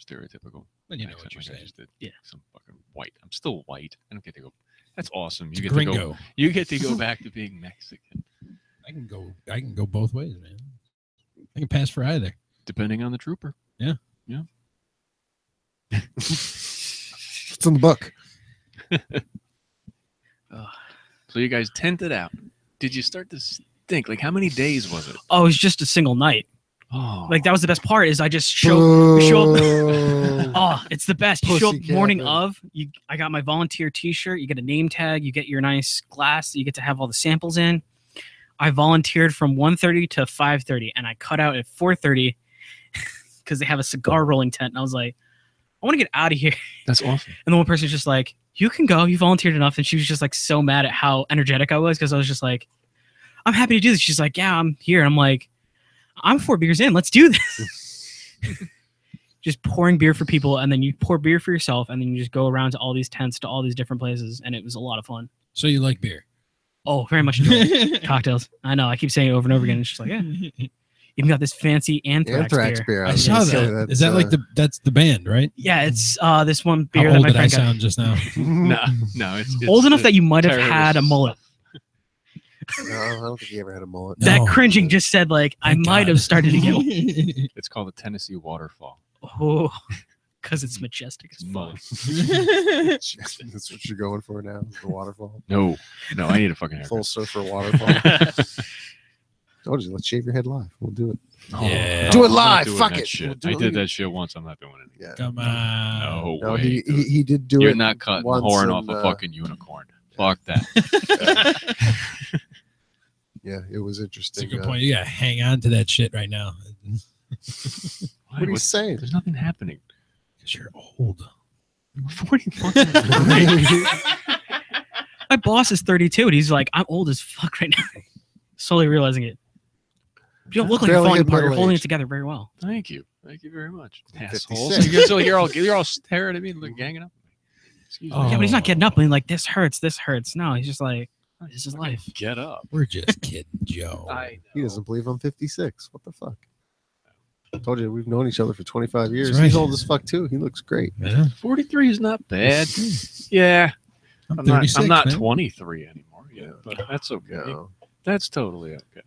stereotypical. But you know accent what you're like I saying. just did. Yeah. Some fucking white. I'm still white. I don't get to go. That's awesome. It's You get to go. gringo. You get to go back to being Mexican, I can go both ways, man. I can pass for either. depending on the trooper. It's in the book. So you guys tented out. Did you start to stink? Like, how many days was it? oh, it's just a single night. Oh, Like that was the best part. Is I just show up. Boo. Oh, it's the best. You show up Pussy morning camping. of. I got my volunteer T-shirt. You get a name tag. You get your nice glass. You get to have all the samples in. I volunteered from 1:30 to 5:30, and I cut out at 4:30 because they have a cigar rolling tent. And I was like, I want to get out of here. that's awesome. And the one person was just like, you can go. You volunteered enough. And she was just like so mad at how energetic I was because I was just like, I'm happy to do this. She's like, yeah, I'm here. And I'm like, I'm 4 beers in. Let's do this. Just pouring beer for people. And then you pour beer for yourself. And then you just go around to all these tents, to all these different places. And it was a lot of fun. So you like beer? Oh, very much enjoy it. Cocktails. I know. I keep saying it over and over again. It's just like, yeah. Even got this fancy Anthrax beer. I saw that. Is that like that's the band, right? Yeah, it's this one beer How that old my did I friend got. sound just now? No, it's Old enough that you might have had a mullet. No, I don't think he ever had a mullet. No. That cringing just said like I Thank might God. have started to get. It's called the Tennessee Waterfall. Oh, because it's majestic as fuck. Mud. That's what you're going for now, the waterfall. No, I need a fucking haircut. Full surfer waterfall. Told you, let's shave your head live. We'll do it. Yeah. Do it I'm not live. doing Fuck that it. shit. We'll do I it. did that shit once. I'm not doing it again. Yeah. Come on. No, way. he did do You're it. not cutting the once horn and, off a fucking unicorn. Fuck that. Yeah, it was That's a interesting. good point. You gotta hang on to that shit right now. What are you saying? There's nothing happening. Because you're old. I'm 40 fucking three. My boss is 32, and he's like, I'm old as fuck right now. Slowly realizing it. You don't look like you're Barely falling hit apart. You're middle holding age. it together very well. Thank you very much. 56. Assholes. So you're all staring at me, like ganging up. Excuse me. Oh. Yeah, but he's not getting up and like this hurts. No, he's just like this is life. Get up. We're just kidding, Joe. He doesn't believe I'm 56. What the fuck? I told you we've known each other for 25 years. That's right. He's old as fuck too. He looks great. Yeah. 43 is not bad. Yeah, I'm I'm 36, not man. 23 anymore. Yeah, but that's okay. No. That's totally okay.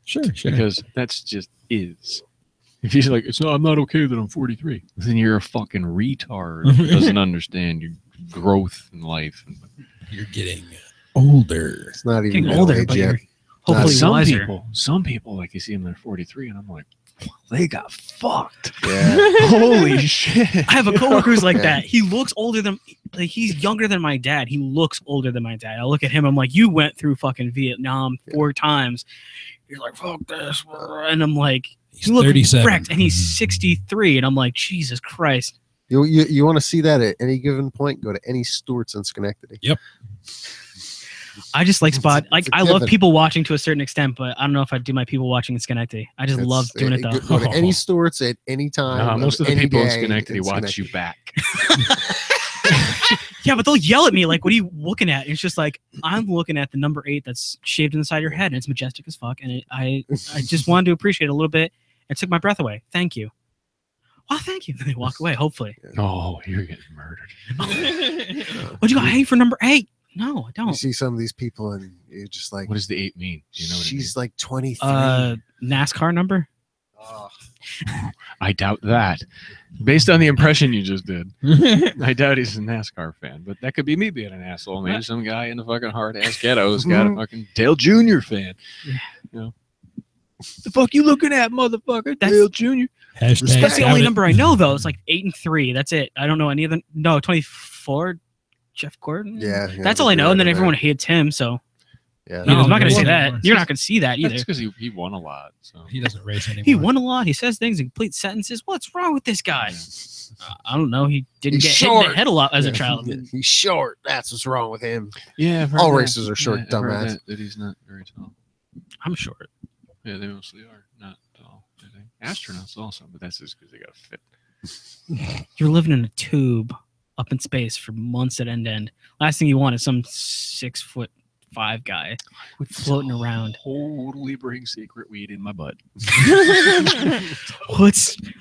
Sure. Because that's just is. If he's like, I'm not okay that I'm 43, then you're a fucking retard who doesn't understand your growth in life. You're getting older. It's not even Getting middle older, age but yet. you're hopefully some wiser. people, like you see them, they're 43, and I'm like, they got fucked. Yeah. Holy shit! I have a coworker who's like Okay. that. He looks older than like he's younger than my dad. He looks older than my dad. I look at him. I'm like, you went through fucking Vietnam 4 times. You're like, fuck this, and I'm like, He's you look 37. wrecked, and he's 63, and I'm like, Jesus Christ. You want to see that at any given point? Go to any Stewart's in Schenectady. I just like spot like it's a I love given. people watching to a certain extent, but I don't know if I do my people watching in Schenectady. I just love doing it though. Go to any Stewart's at any time. Most of the any people in day Schenectady watch you back. Yeah, but they'll yell at me like, "What are you looking at?" And it's just like I'm looking at the number 8 that's shaved in the side of your head, and it's majestic as fuck. And I just wanted to appreciate it a little bit. It took my breath away. Thank you. Well, thank you. Then they walk away. Hopefully. Oh, you're getting murdered. What do you got hate for number 8? No, I You don't. see some of these people, and you're just like, What does the 8 mean? Do you know what she's like 23. NASCAR number. Oh, it means? I doubt that. Based on the impression you just did, I doubt he's a NASCAR fan. But that could be me being an asshole. Maybe some guy in the fucking hard ass ghetto has got a fucking Dale Jr. fan. Yeah. You know, the fuck you looking at, motherfucker? That's- Dale Jr. Hashtag That's the got only it. number I know though. It's like 8 and 3. That's it. I don't know any of them. No, 24. Jeff Gordon. yeah. That's all I know. And then everyone hates him. So Yeah. I'm not gonna he say won that. more. You're not gonna see that either. That's because he won a lot. So He doesn't race anymore. He won a lot. He says things in complete sentences. What's wrong with this guy? I don't know. He didn't He's get hit in short. the head a lot as a Yeah. child. He's short. That's what's wrong with him. yeah, I've heard All that. races are short, I've heard dumbass. that he's not very tall. I'm short. Yeah, they mostly are not tall. I think astronauts also, but that's just because they got fit. You're living in a tube up in space for months at end. Last thing you want is some 6'5" guy floating around. Totally bring secret weed in my butt.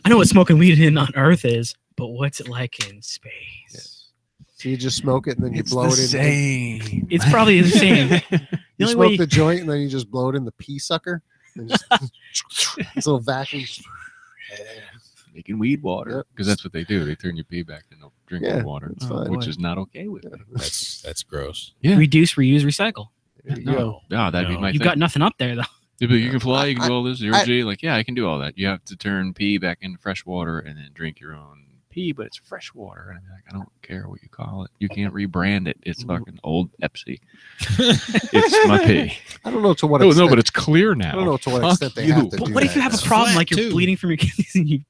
I know what smoking weed on Earth is, but what's it like in space? So you just smoke it and then you It's blow the it in. same. It's probably the same. The You only smoke way the joint and then you just blow it in the pea sucker. And just, this little vacuum. Making weed water Yep. because that's what they do. They turn your pee back into drinking Yeah, water, it's fine. which is not okay with me. That's gross. Yeah. reduce, reuse, recycle. There you go. No, that'd be No. my You thing. got nothing up there though. They'd be like, you can fly, you can do all this, zero I- G. Like, yeah, I can do all that. You have to turn pee back into fresh water and then drink your own pee, but it's fresh water. And I'm like, I don't care what you call it. You can't rebrand it. It's fucking old Pepsi. It's my pee. I don't know to what No, extent. but it's clear now. I don't know to what Fuck extent they you. have to But do what if that, you have a though. problem Flat, like you're too. bleeding from your kidneys and you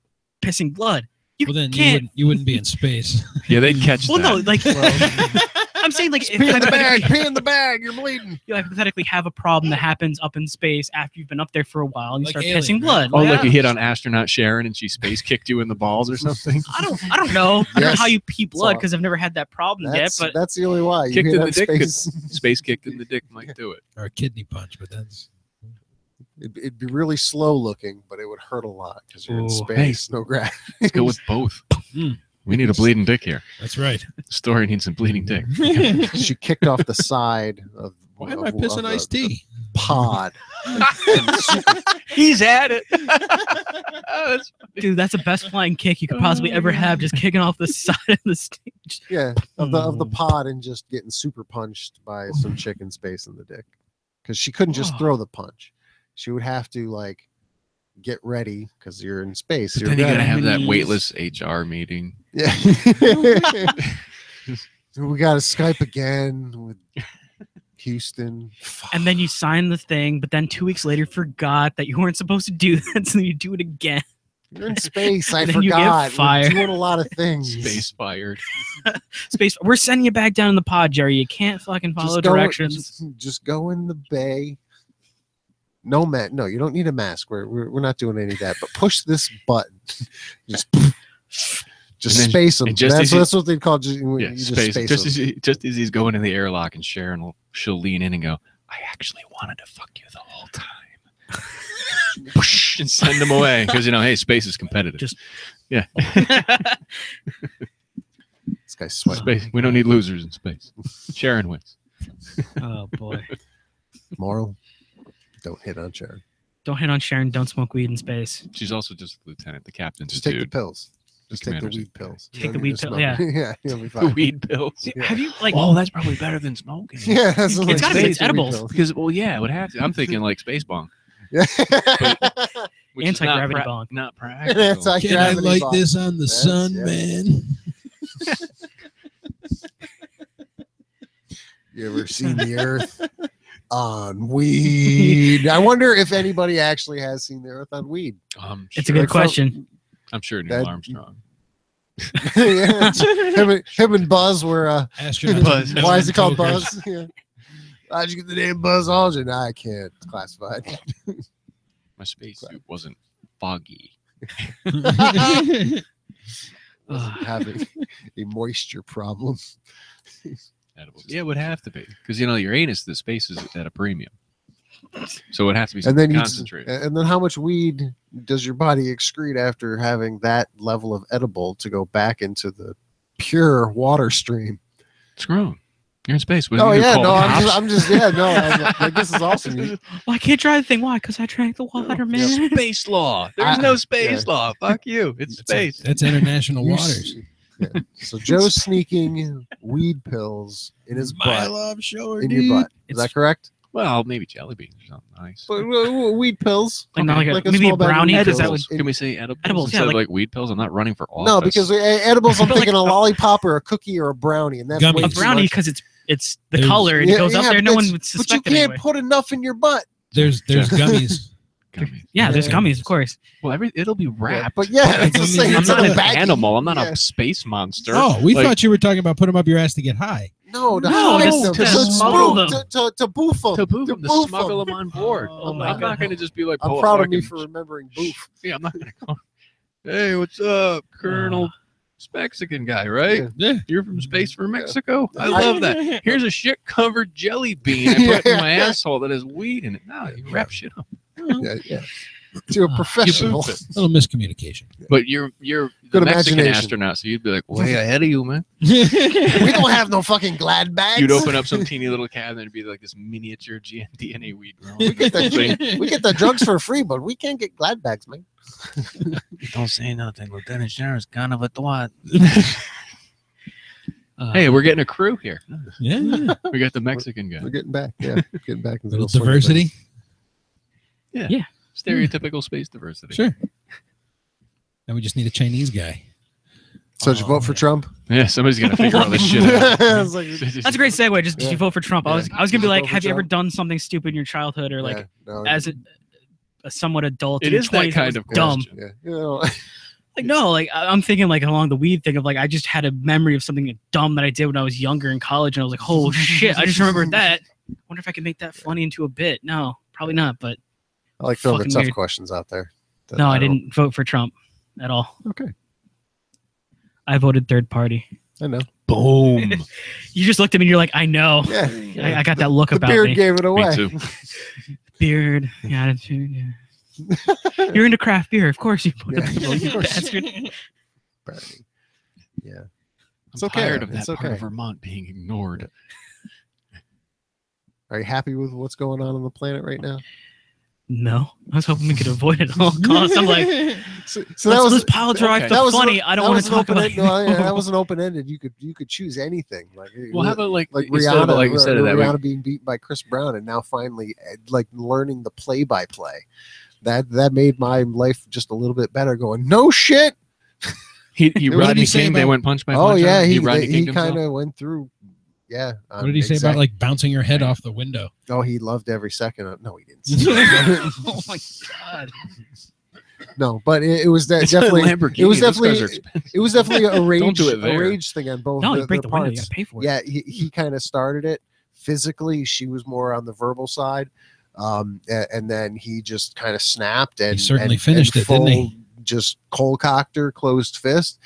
pissing blood? You Well, then can't. you wouldn't be in space. Yeah, they'd catch Well, that. no, like Well, I'm saying, like if pee in the bag. hypothetically, Pee in the bag. You're bleeding. you hypothetically have a problem that happens up in space after you've been up there for a while and you Like start Alien, pissing right? blood. Oh, like yeah. you hit on astronaut Sharon and she space kicked you in the balls or something. I don't know. I don't know Yes. how you pee blood So, because I've never had that problem yet. But That's the only why. You Kicked hear in the that dick. space. Space kicked in the dick might do it. Or a kidney punch, but that's It'd be really slow looking, but it would hurt a lot because you're in Ooh, space, no gravity. Let's go with both. We need a bleeding dick here. That's right. The story needs some bleeding dick. She kicked off the side of. Why am I pissing iced tea? Pod. He's at it. Dude, that's the best flying kick you could possibly ever have, just kicking off the side of the stage. Yeah, of the pod and just getting super punched by some chick in space in the dick. Because she couldn't just throw the punch. She would have to like get ready because you're in space. But then you gotta have that weightless HR meeting. Yeah. We gotta Skype again with Houston. And then you sign the thing, but then 2 weeks later forgot that you weren't supposed to do that, so you do it again. You're in space. I Then forgot. you get fired. We're doing a lot of things. Space fired. Space. We're sending you back down in the pod, Jerry. You can't fucking follow directions. Just go in the bay. No, Matt. No, you don't need a mask. We're not doing any of that. But push this button. Just space them. That's what they call space. Just as he's going in the airlock, and Sharon she'll lean in and go, "I actually wanted to fuck you the whole time." And send them away because hey, space is competitive. This guy's sweating. Space. We don't need losers in space. Sharon wins. Oh boy. Moral: don't hit on Sharon. Don't hit on Sharon. Don't smoke weed in space. She's also just a lieutenant. The captain's Just a take the dude. pills. Just take the weed pills. Take the weed pill. Yeah. Yeah, you'll be The fine. weed pills. Yeah. Have you like? Oh, that's probably better than smoking. Yeah, that's It's gotta be edibles. Because it would have to. I'm thinking like space bong. Yeah. Which is Anti-gravity bong. Not practical. Can I light this on the sun, man? You ever seen the Earth on weed? I wonder if anybody actually has seen the Earth on weed. It's a good question. I'm sure Neil Armstrong. Yeah, him and Buzz were Astronauts. Buzz. Why is it called Buzz? Yeah. How'd you get the name Buzz Aldrin? I can't. It's classified. My spacesuit wasn't foggy. Wasn't having a moisture problem. Edibles. Yeah, it would have to be because your anus, the space is at a premium, so it would have to be And then something concentrated. And then how much weed does your body excrete after having that level of edible to go back into the pure water stream? It's grown. You're in space. What Oh do you yeah, call no, the cops? I'm just like this is awesome. Well, I can't drive the thing. Why? Because I drank the water, man. Space law. There's no space law. Fuck you. It's space. That's international You waters. Yeah. So Joe's sneaking weed pills in his My butt. love show, In your butt. Is that correct? Well, maybe jelly beans or something nice. But, weed pills. Like, not like a maybe small a bag of brownie, weed 'cause that pills. would- Can we say edibles, Edibles, yeah, instead of like- like weed pills? I'm not running for office. No, because edibles, I'm thinking a lollipop or a cookie or a brownie, and that's Gummies. way A too brownie much. because it's the There's- color and it goes up Yeah, there. but No one that's- would But you suspect can't it anyway. put enough in your butt. There's gummies. Gummies. Yeah, there's Yeah. gummies, of course. Well, it'll be wrapped. But yeah, it's the same. I'm It's not in a an baggie. animal. I'm not Yeah. a space monster. Oh, we Like, thought you were talking about putting them up your ass to get high. No, No, hide just them. to To smuggle spook, them. to boof them. to move them, to boof smuggle them. them on board. Oh my I'm not God. going to just be like, I'm pull a proud of me fucking- for remembering boof. Yeah, I'm not going to go. Hey, what's up, Colonel? Mexican guy, right? Yeah. You're from Space for Mexico? I I- love that. Here's a shit-covered jelly bean I put in my asshole that has weed in it. No, you wrap shit up. Yeah. To a professional. boof A little miscommunication. But you're the Good Mexican imagination. astronaut, so you'd be like, way ahead of you, man. We don't have no fucking Glad bags. You'd open up some teeny little cabinet and it'd be like this miniature DNA weed growing. We get the drugs for free, but we can't get Glad bags, man. Don't say nothing. Lieutenant Sharon's kind of a twat. Uh, Hey, we're getting a crew here. Yeah. We got the Mexican guy. We're getting back. Yeah, getting back. into Little the swing of diversity. Yeah. Stereotypical space diversity. Sure. And we just need a Chinese guy. things. So did you vote for Trump? Yeah, somebody's got to figure all this shit out. I was like, That's a great segue. Just because you vote for Trump, I was gonna be Vote like, for have you ever Trump. done something stupid in your childhood or like yeah, no, as a somewhat adult? It in your is that 20s kind was of dumb. question. yeah, you know, Like no, like I'm thinking like along the weed thing of like I just had a memory of something dumb that I did when I was younger in college, and I was like, oh shit, I just remembered that. Wonder if I could make that funny into a bit. No, probably not. But I like throwing the Fucking tough weird. questions out there. that no, I don't- didn't vote for Trump at all. Okay, I voted third party. I know. Boom. You just looked at me and you're like, I know. Yeah, I got that look the about beard me. gave it away. Me too. beard, attitude. Yeah. You're into craft beer, of course you put it below, you bastard. Bernie. Yeah. I'm tired of that part of Vermont being ignored. Are you happy with what's going on the planet right now? No, I was hoping we could avoid it at all costs. I'm like, so that was this pile drive. okay. The funny. I don't want to talk about it. No, yeah, that wasn't open ended. You could choose anything. Like, well, how about like Rihanna, like you said, Rihanna being beaten by Chris Brown, and now finally like learning the play by play. That made my life just a little bit better. Going, no shit. He Rodney King. They went punch by punch. Oh yeah, he kind of went through. Yeah. What did he say about like bouncing your head off the window? Oh, he loved every second of. No, he didn't. Oh my god. No, but it was definitely. It was definitely a rage thing on both. No, you break the window. You parts. gotta pay for it. Yeah, he kind of started it physically. She was more on the verbal side, and then he just kind of snapped and he certainly finished it, didn't he? Just cold cocked her, closed fist,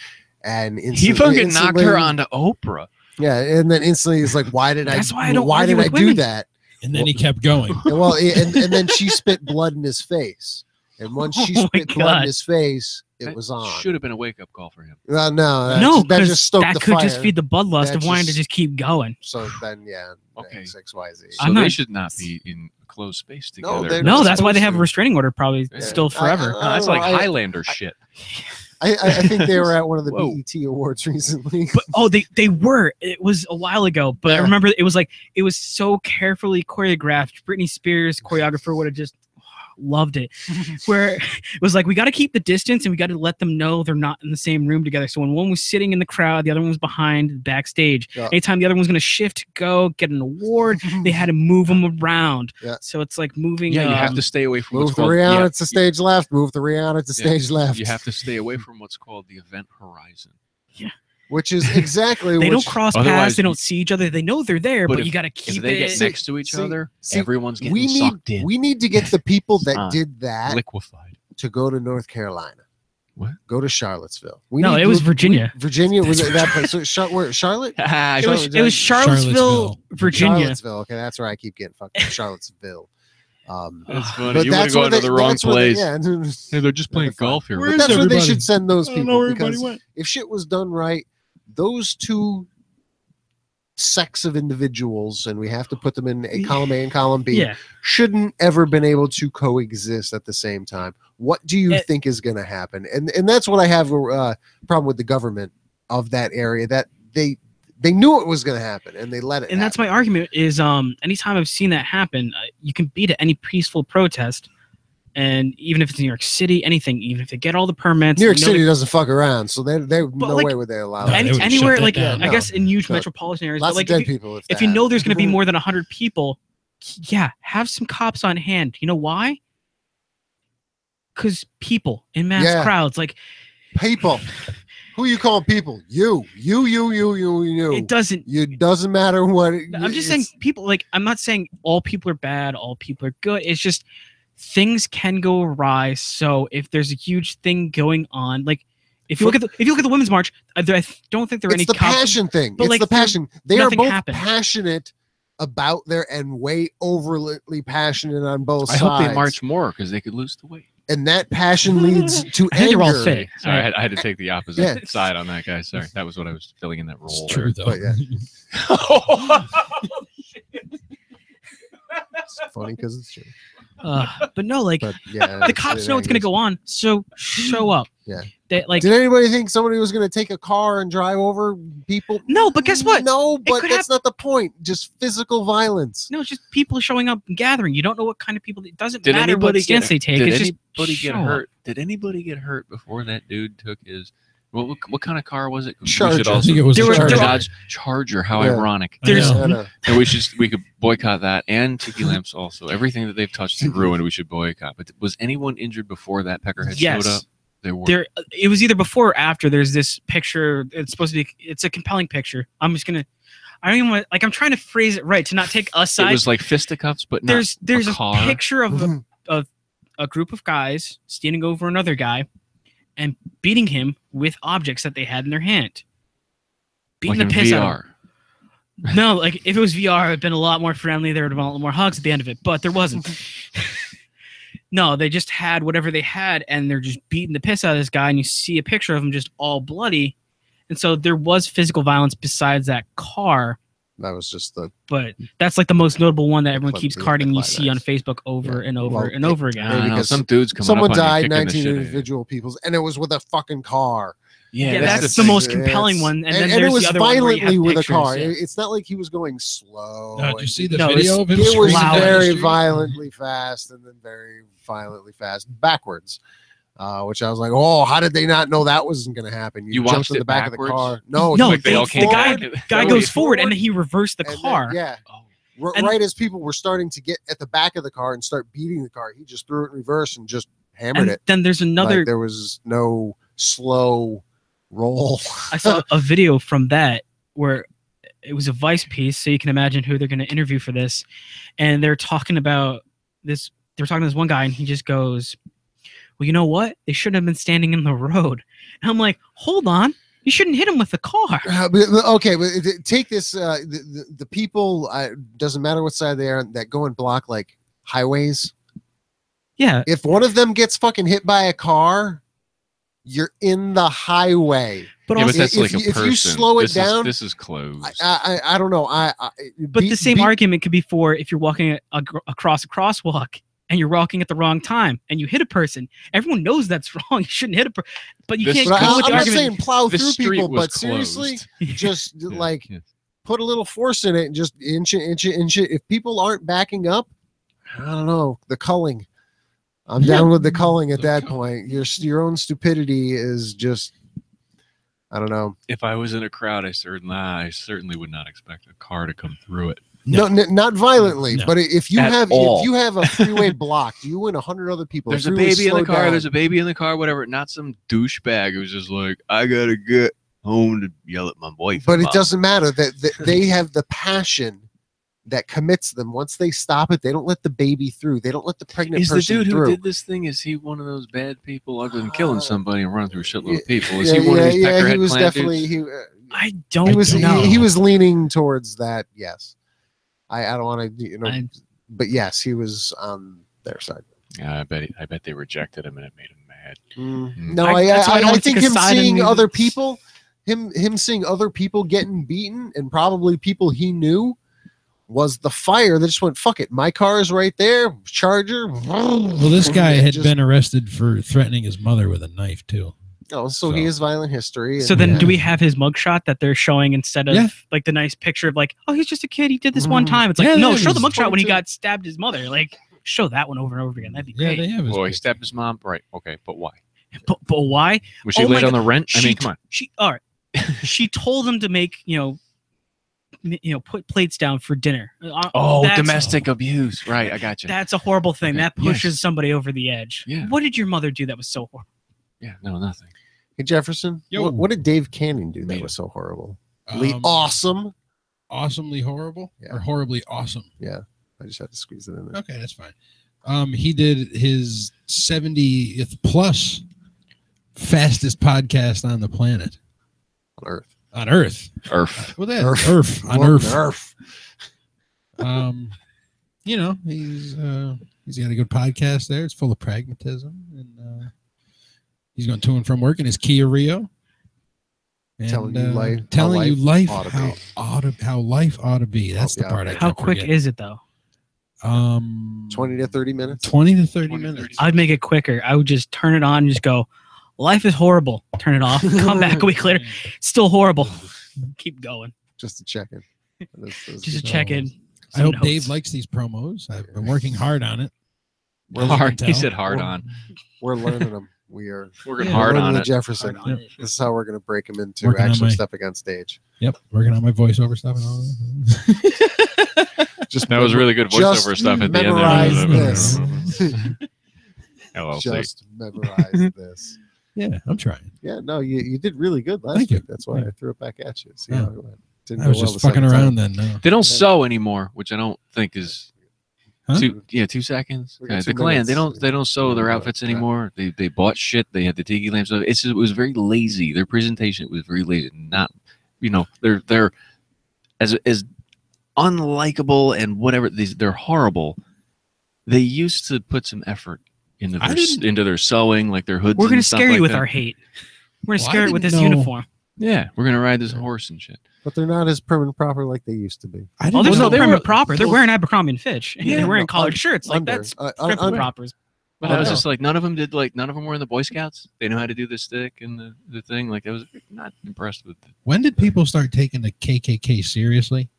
and he fucking knocked her onto Oprah. Yeah, and then instantly he's like, "Why did I? Why did I do that?" And then he kept going. Well, and then she spit blood in his face, and once she spit blood in his face, it was on. Should have been a wake up call for him. No, that just stoked the fire. That could just feed the bloodlust of wanting to just keep going. So then, yeah, okay, XYZ. So they should not be in a closed space together. No, that's why they have a restraining order, probably still forever. That's like Highlander shit. I think they were at one of the BET Awards recently. But they were. It was a while ago, but I remember it was so carefully choreographed. Britney Spears choreographer would have just loved it. Where it was like, we got to keep the distance and we got to let them know they're not in the same room together. So when one was sitting in the crowd, the other one was behind backstage. Yeah. Anytime the other one was going to shift, go get an award, they had to move them around. Yeah. So it's like moving. Yeah, you have to stay away from move the Rihanna to stage left. Move the Rihanna to stage left. You have to stay away from what's called the event horizon. Yeah. Which is exactly they don't cross paths, they don't see each other, they know they're there, but you got to keep if they get next to each other, everyone's getting sucked in. We need to get the people that did that liquefied to go to North Carolina. What? Go to Charlottesville. It was Virginia. Virginia was it that place? So where? Charlotte? It was Charlottesville, Virginia. Charlottesville. Okay, that's where I keep getting fucked. Charlottesville. That's funny. You would have gone to the wrong place. Hey, they're just playing golf here. But that's where they should send those people, because if shit was done right, those two sects of individuals, and we have to put them in a column A and column B, shouldn't ever been able to coexist at the same time. What do you think is going to happen? And that's what I have a problem with the government of that area, that they knew it was going to happen and they let it happen. That's my argument is anytime I've seen that happen, you can beat at any peaceful protest. And even if it's New York City, anything, even if they get all the permits, New York City doesn't fuck around, so they no way would they allow it. Anywhere, like I guess in huge metropolitan areas, lots but like of dead people. If you know there's going to be more than 100 people, have some cops on hand. You know why? Because people in mass crowds, like people. Who you calling people? You. It doesn't. It doesn't matter what. I'm just saying people. Like I'm not saying all people are bad, all people are good. It's just things can go awry. So if there's a huge thing going on, like if you look at the Women's March, I don't think there are any. It's the passion thing. But it's the passion. They are both passionate about and way overly passionate on both sides. I hope they march more because they could lose the weight. And that passion leads to I think they're all fit. Sorry, I had to take the opposite side on that guy. Sorry, that was what I was filling in that role. It's true, though. But it's funny because it's true. But no, like the cops know what's going to go on, so show up. Yeah. Did anybody think somebody was going to take a car and drive over people? No, but guess what? No, but that's not the point. Just physical violence. No, it's just people showing up and gathering. You don't know what kind of people. It doesn't matter what stance they take. Did anybody get hurt? Did anybody get hurt before that dude took his? What kind of car was it? Charger. I think it was a Dodge Charger. How ironic! And we could boycott that, and tiki lamps also. Everything that they've touched and ruined, we should boycott. But was anyone injured before that peckerhead showed up? There. It was either before or after. There's this picture. It's supposed to be. It's a compelling picture. I'm just gonna. I don't even want. Like I'm trying to phrase it right to not take a side. It was like fisticuffs, but there's a picture of a group of guys standing over another guy and beating him with objects that they had in their hand. Beating like the piss VR. out of him. No, like if it was VR, it'd been a lot more friendly. There would have been a lot more hugs at the end of it, but there wasn't. No, they just had whatever they had, and they're just beating the piss out of this guy, and you see a picture of him just all bloody. And so there was physical violence besides that car. That was just But that's like the most notable one that everyone keeps carding. You see on Facebook over and over and over again. Because some dudes come someone up on died, you, kicking 19 the shit individual people, and it was with a fucking car. Yeah, that's the most compelling one. And then it was the other violently one with pictures, a car. Yeah. It's not like he was going slow. Did you see the No, video of him? It was screaming very down the street? violently fast and then very violently fast backwards. Which I was like, oh, how did they not know that wasn't going to happen? You jumped watched in the it back backwards? of the car. No, Like they all the came guy back. goes forward and then he reversed the and then- car. yeah. Oh. And- Right as people were starting to get at the back of the car and start beating the car, he just threw it in reverse and just hammered And it. then there's another. Like there was no slow roll. I saw a video from that where it was a Vice piece, so you can imagine who they're going to interview for this. And they're talking about this. They're talking to this one guy, and he just goes, "Well, you know what? They shouldn't have been standing in the road." And I'm like, "Hold on, you shouldn't hit him with the car." Okay, but take this. The people, doesn't matter what side they are, that go and block like highways. Yeah, If one of them gets fucking hit by a car, you're in the highway. but Yeah, also, but that's like a if person. you slow it down, this is closed. I don't know. but the same argument could be for if you're walking across a crosswalk and you're walking at the wrong time and you hit a person. Everyone knows that's wrong. You shouldn't hit a person, but you This- can't But go I'm with the not argument. saying plow the through street people, was but seriously, closed. just Yeah, like yeah. put a little force in it and just inch it. If people aren't backing up, I don't know, the culling. I'm down with the culling at that point. Your own stupidity is just, I don't know. If I was in a crowd, I certainly would not expect a car to come through it. No, not violently, No. but if you At have all. if you have a freeway blocked, you and 100 other people. There's the a freeway's baby in the slowed car. down. There's a baby in the car. Whatever. Not some douchebag who's just like, I gotta get home to yell at my wife. But and it mom." doesn't matter that they have the passion that commits them. Once they stop it, they don't let the baby through. They don't let the pregnant Is the person dude who through. did this thing? Is he one of those bad people other than killing somebody and running through a shitload yeah, of people? Is he one of these peckerhead he was plant definitely dudes? I he don't was know. he was leaning towards that. Yes, I don't want to but yes, he was on their side. Yeah, I bet they rejected him and it made him mad. No, that's why I don't I want to think take a him side in seeing these- other people, him seeing other people getting beaten, and probably people he knew, was the fire that just went, fuck it, my car is right there, Charger. Well, this guy had Just- been arrested for threatening his mother with a knife too. Oh, so he has violent history. So and- then, Yeah. do we have his mugshot that they're showing instead of Yeah. like the nice picture of like, oh, he's just a kid, he did this one time? It's like, Yeah, no, that show the was mugshot when he 22. got stabbed his mother. Like, show that one over and over again. That'd be Yeah, great. they have his Boy, he picture. stabbed his mom. Right. Okay, but why? But why? Was she Oh my late on God. the rent? I She mean, t- come on. She all right. She told him to make put plates down for dinner. Oh, That's- domestic abuse. Right, I got you. That's a horrible thing. Okay. That pushes Yes. somebody over the edge. Yeah. What did your mother do that was so horrible? Yeah, no, nothing. Hey, Jefferson, Yo. what did Dave Cannon do that Made was so horrible? Um, Awesome. Awesomely horrible Yeah. or horribly awesome. I just had to squeeze it in there. Okay, that's fine. He did his 70th plus fastest podcast on the planet. On Earth. On Earth. Earth. Well, that Earth. Earth. On What Earth. Earth. He's got a good podcast there. It's full of pragmatism, and he's going to and from work in his Kia Rio. And, Telling you life- telling how you life life ought to be. how life ought to be. That's the Yeah. part I How kept quick forgetting. is it though? 20 to 30 minutes. 20 to 30 20 to minutes. 30. I'd make it quicker. I would just turn it on and just go, life is horrible. Turn it off. Come back a week later. Still horrible. Keep going. Just to check in. Just to check in. I hope Some Dave notes. likes these promos. I've been working hard on it. Hard. He tell. said hard on. We're learning them. We are Working Yeah, hard learning on the it. Jefferson. Hard on it. This is how we're going to break him into Working on actually my- stepping on stage. Yep, working on my voiceover stuff and all that. Just That was really good Just voiceover stuff at the end. memorize there. this. LLC. Just memorize this. Yeah, I'm trying. Yeah, no, you did really good last Thank you. week. That's why I threw it back at you. See Yeah. how it went. Didn't I was go well just the fucking second around time. then. No. They don't Yeah. sew anymore, which I don't think is Huh? 2 seconds. We got Yeah, 2 the clan, they minutes. don't sew their outfits Yeah. anymore. They bought shit. They had the tiki lamps. It was very lazy. Their presentation was very lazy. Not, they're as unlikable and whatever they're horrible. They used to put some effort into their sewing, like their hoods. We're gonna and stuff scare you like with that. our hate. We're gonna scare it with this uniform. Yeah, we're gonna ride this horse and shit. But they're not as prim and proper like they used to be. They're still prim and proper. They're wearing Abercrombie and Fitch. Yeah, they're wearing collared shirts. Like under, that's prim and propers. But I was just like, none of them were in the Boy Scouts. They know how to do the stick and the thing. Like, I was not impressed with it. When did people start taking the KKK seriously?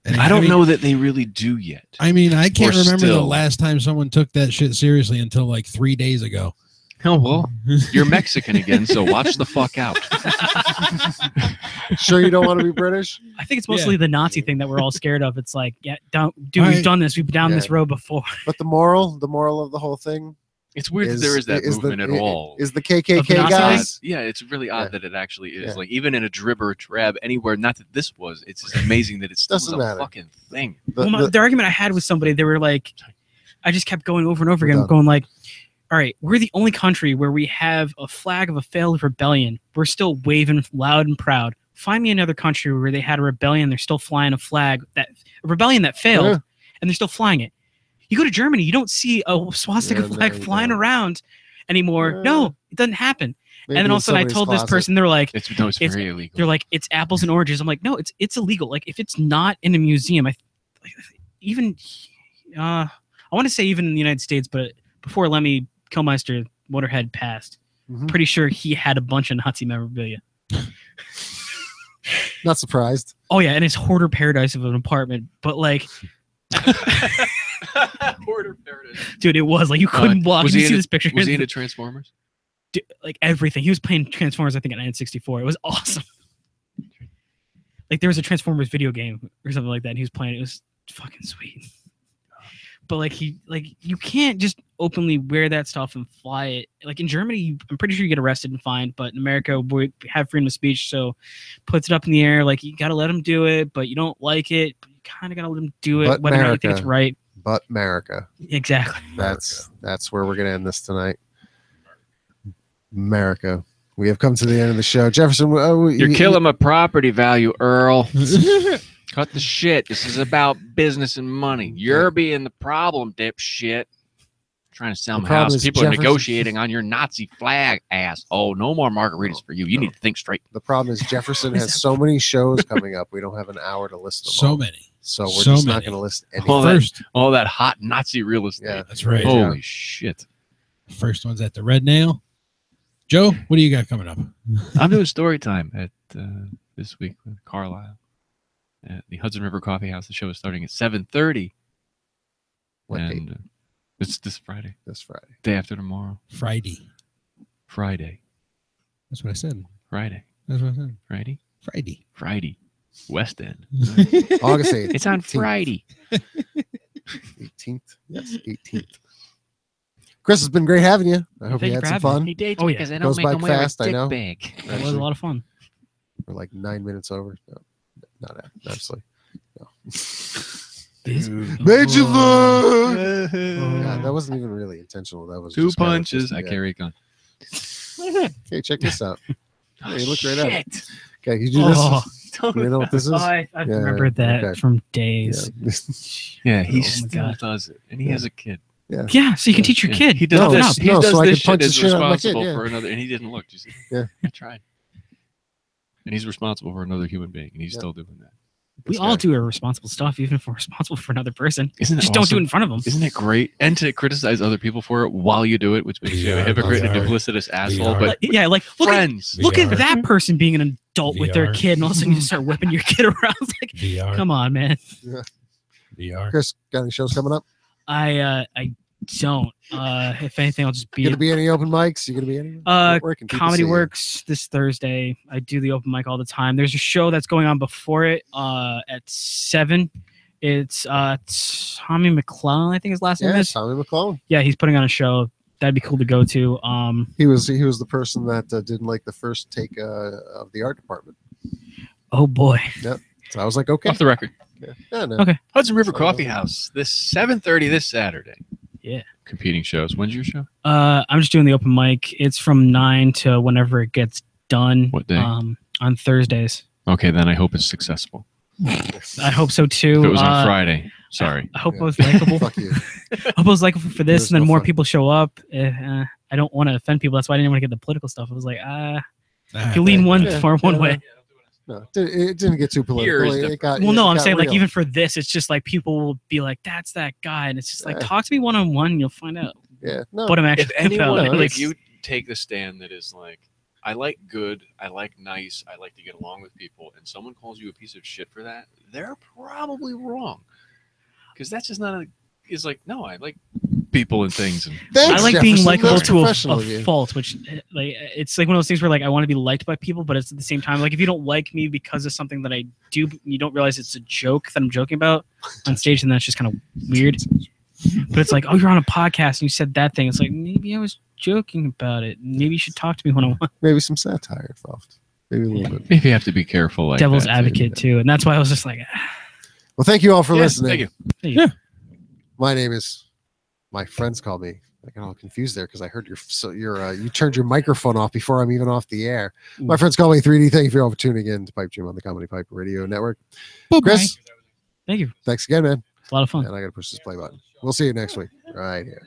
I don't know that they really do yet. I mean, I can't remember the last time someone took that shit seriously until like 3 days ago. Oh, well, you're Mexican again, so watch the fuck out. Sure you don't want to be British? I think it's mostly the Nazi thing that we're all scared of. It's like, we've done this. We've been down this road before. But the moral of the whole thing, it's weird that there is that movement at all. Is the KKK guys? Yeah, it's really odd that it actually is. Like, even in a drib or a trab, anywhere, not that this was, it's just amazing that it's still a fucking thing. The argument I had with somebody, they were like, I just kept going over and over again, going like, all right, we're the only country where we have a flag of a failed rebellion. We're still waving loud and proud. Find me another country where they had a rebellion. They're still flying a flag, a rebellion that failed, and they're still flying it. You go to Germany, you don't see a swastika flag flying around anymore. No, it doesn't happen. Maybe and then all of a sudden, I told this person, they were like, it's very illegal. They're like, it's apples and oranges. I'm like, no, it's illegal. Like, if it's not in a museum, I want to say even in the United States, but before Lemmy Kilmister Motorhead passed, pretty sure he had a bunch of Nazi memorabilia. Not surprised. Oh yeah, and it's hoarder paradise of an apartment, but like hoarder paradise. Dude, it was like you couldn't walk. Did you see this picture? Was he into Transformers? Dude, like everything. He was playing Transformers, I think, at N64. It was awesome. Like there was a Transformers video game or something like that, and he was playing it. It was fucking sweet. But like you can't just openly wear that stuff and fly it. Like in Germany, I'm pretty sure you get arrested and fined, but in America we have freedom of speech, so puts it up in the air. Like you gotta let them do it, but you don't like it, but you kind of gotta let them do it, whether or not you think it's right. But America, exactly. That's where we're gonna end this tonight. America. We have come to the end of the show. Jefferson, you're killing my property value, Earl. Cut the shit. This is about business and money. You're being the problem, dipshit. Trying to sell my house. People are negotiating on your Nazi flag, ass. Oh, no more margaritas for you. You need to think straight. The problem is Jefferson has so many shows coming up. We don't have an hour to list them all. So many. So we're just not going to list any. All that hot Nazi real estate. Yeah, that's right. Holy shit. First one's at the Red Nail. Joe, what do you got coming up? I'm doing story time at this week with Carlisle at the Hudson River Coffee House. The show is starting at 7:30. What date? It's this Friday. This Friday. Day after tomorrow. Friday. That's what I said. Friday. That's what I said. Friday. West End. August 8th. It's on Friday. 18th. Yes, 18th. Chris, it's been great having you. I hope you had some fun. Oh, yeah. It goes by fast, I know. It was a lot of fun. We're like 9 minutes over. No, not actually. No. Major God, that wasn't even really intentional. That was two just punches. I carry a gun. Okay, check this out. Hey, you look right at it. Okay, you do this. You know what this is? I remember that from days. Yeah, he still does it, and he has a kid. Yeah, so you can teach your kid. He does this. He does so this I can punch shit the shit out of my kid. Responsible for another, and he didn't look. You see? Yeah, I tried. And he's responsible for another human being, and he's still doing that. We all do irresponsible stuff, even if we're responsible for another person. Isn't it just awesome? Don't do it in front of them. Isn't it great? And to criticize other people for it while you do it, which makes you a hypocrite and a duplicitous asshole. But like friends. Look at that person being an adult with their kid, and all of a sudden you just start whipping your kid around. It's like, come on, man. VR. Chris, got any shows coming up? I don't. If anything, I'll just be. You gonna be any open mics? You gonna be any? Comedy Works this Thursday. I do the open mic all the time. There's a show that's going on before it. At 7. It's Tommy McClellan, I think his last name is. Tommy McClellan. Yeah, he's putting on a show. That'd be cool to go to. He was the person that didn't like the first take of the art department. Oh boy. Yep. So I was like, okay. Off the record. Yeah, no. Okay. Hudson River Coffee House this 7:30 this Saturday. Yeah. Competing shows. When's your show? I'm just doing the open mic. It's from 9 to whenever it gets done. What day? On Thursdays. Okay, then I hope it's successful. I hope so too. If it was on Friday. Sorry. I hope it was likable. Fuck you. I hope it was likable for this, There's and then no more fun. people show up. I don't want to offend people. That's why I didn't want to get the political stuff. I was like, you lean one way. No, it didn't get too political. It got, well, no, I'm got saying like real. even for this, it's just like people will be like, "That's that guy," and it's just like, talk to me one-on-one, and you'll find out Yeah. No. what I'm If actually anyone, about. if you take the stand that is like, I like good, I like nice, I like to get along with people, and someone calls you a piece of shit for that, they're probably wrong. Because that's just not it's like, no, I like people and things. And Thanks, I like being Jefferson. likable That's to professional of a you. fault, which like it's like one of those things where like I want to be liked by people, but it's at the same time like if you don't like me because of something that I do, you don't realize it's a joke that I'm joking about on stage, and that's just kind of weird. But it's like, oh, you're on a podcast and you said that thing. It's like maybe I was joking about it. Maybe you should talk to me one-on-one. Maybe some satire involved. Maybe a little bit. maybe you have to be careful. Like Devil's that, advocate too, and that's why I was just like, Well, thank you all for listening. Thank you. hey, Yeah. My name is. My friends call me. I got all confused there because I heard you turned your microphone off before I'm even off the air. My friends call me 3D. Thank you for all for tuning in to Pipe Dream on the Comedy Pipe Radio Network. Bye-bye. Chris, thank you. thanks again, man. It's a lot of fun. And I got to push this play button. We'll see you next week. Right here.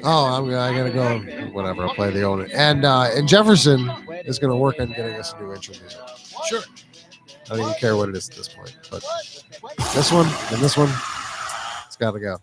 Oh, I gotta go. Whatever. I'll play the old. And Jefferson is gonna work on getting us a new intro music. Sure. I don't even care what it is at this point. But this one and this one, it's gotta go.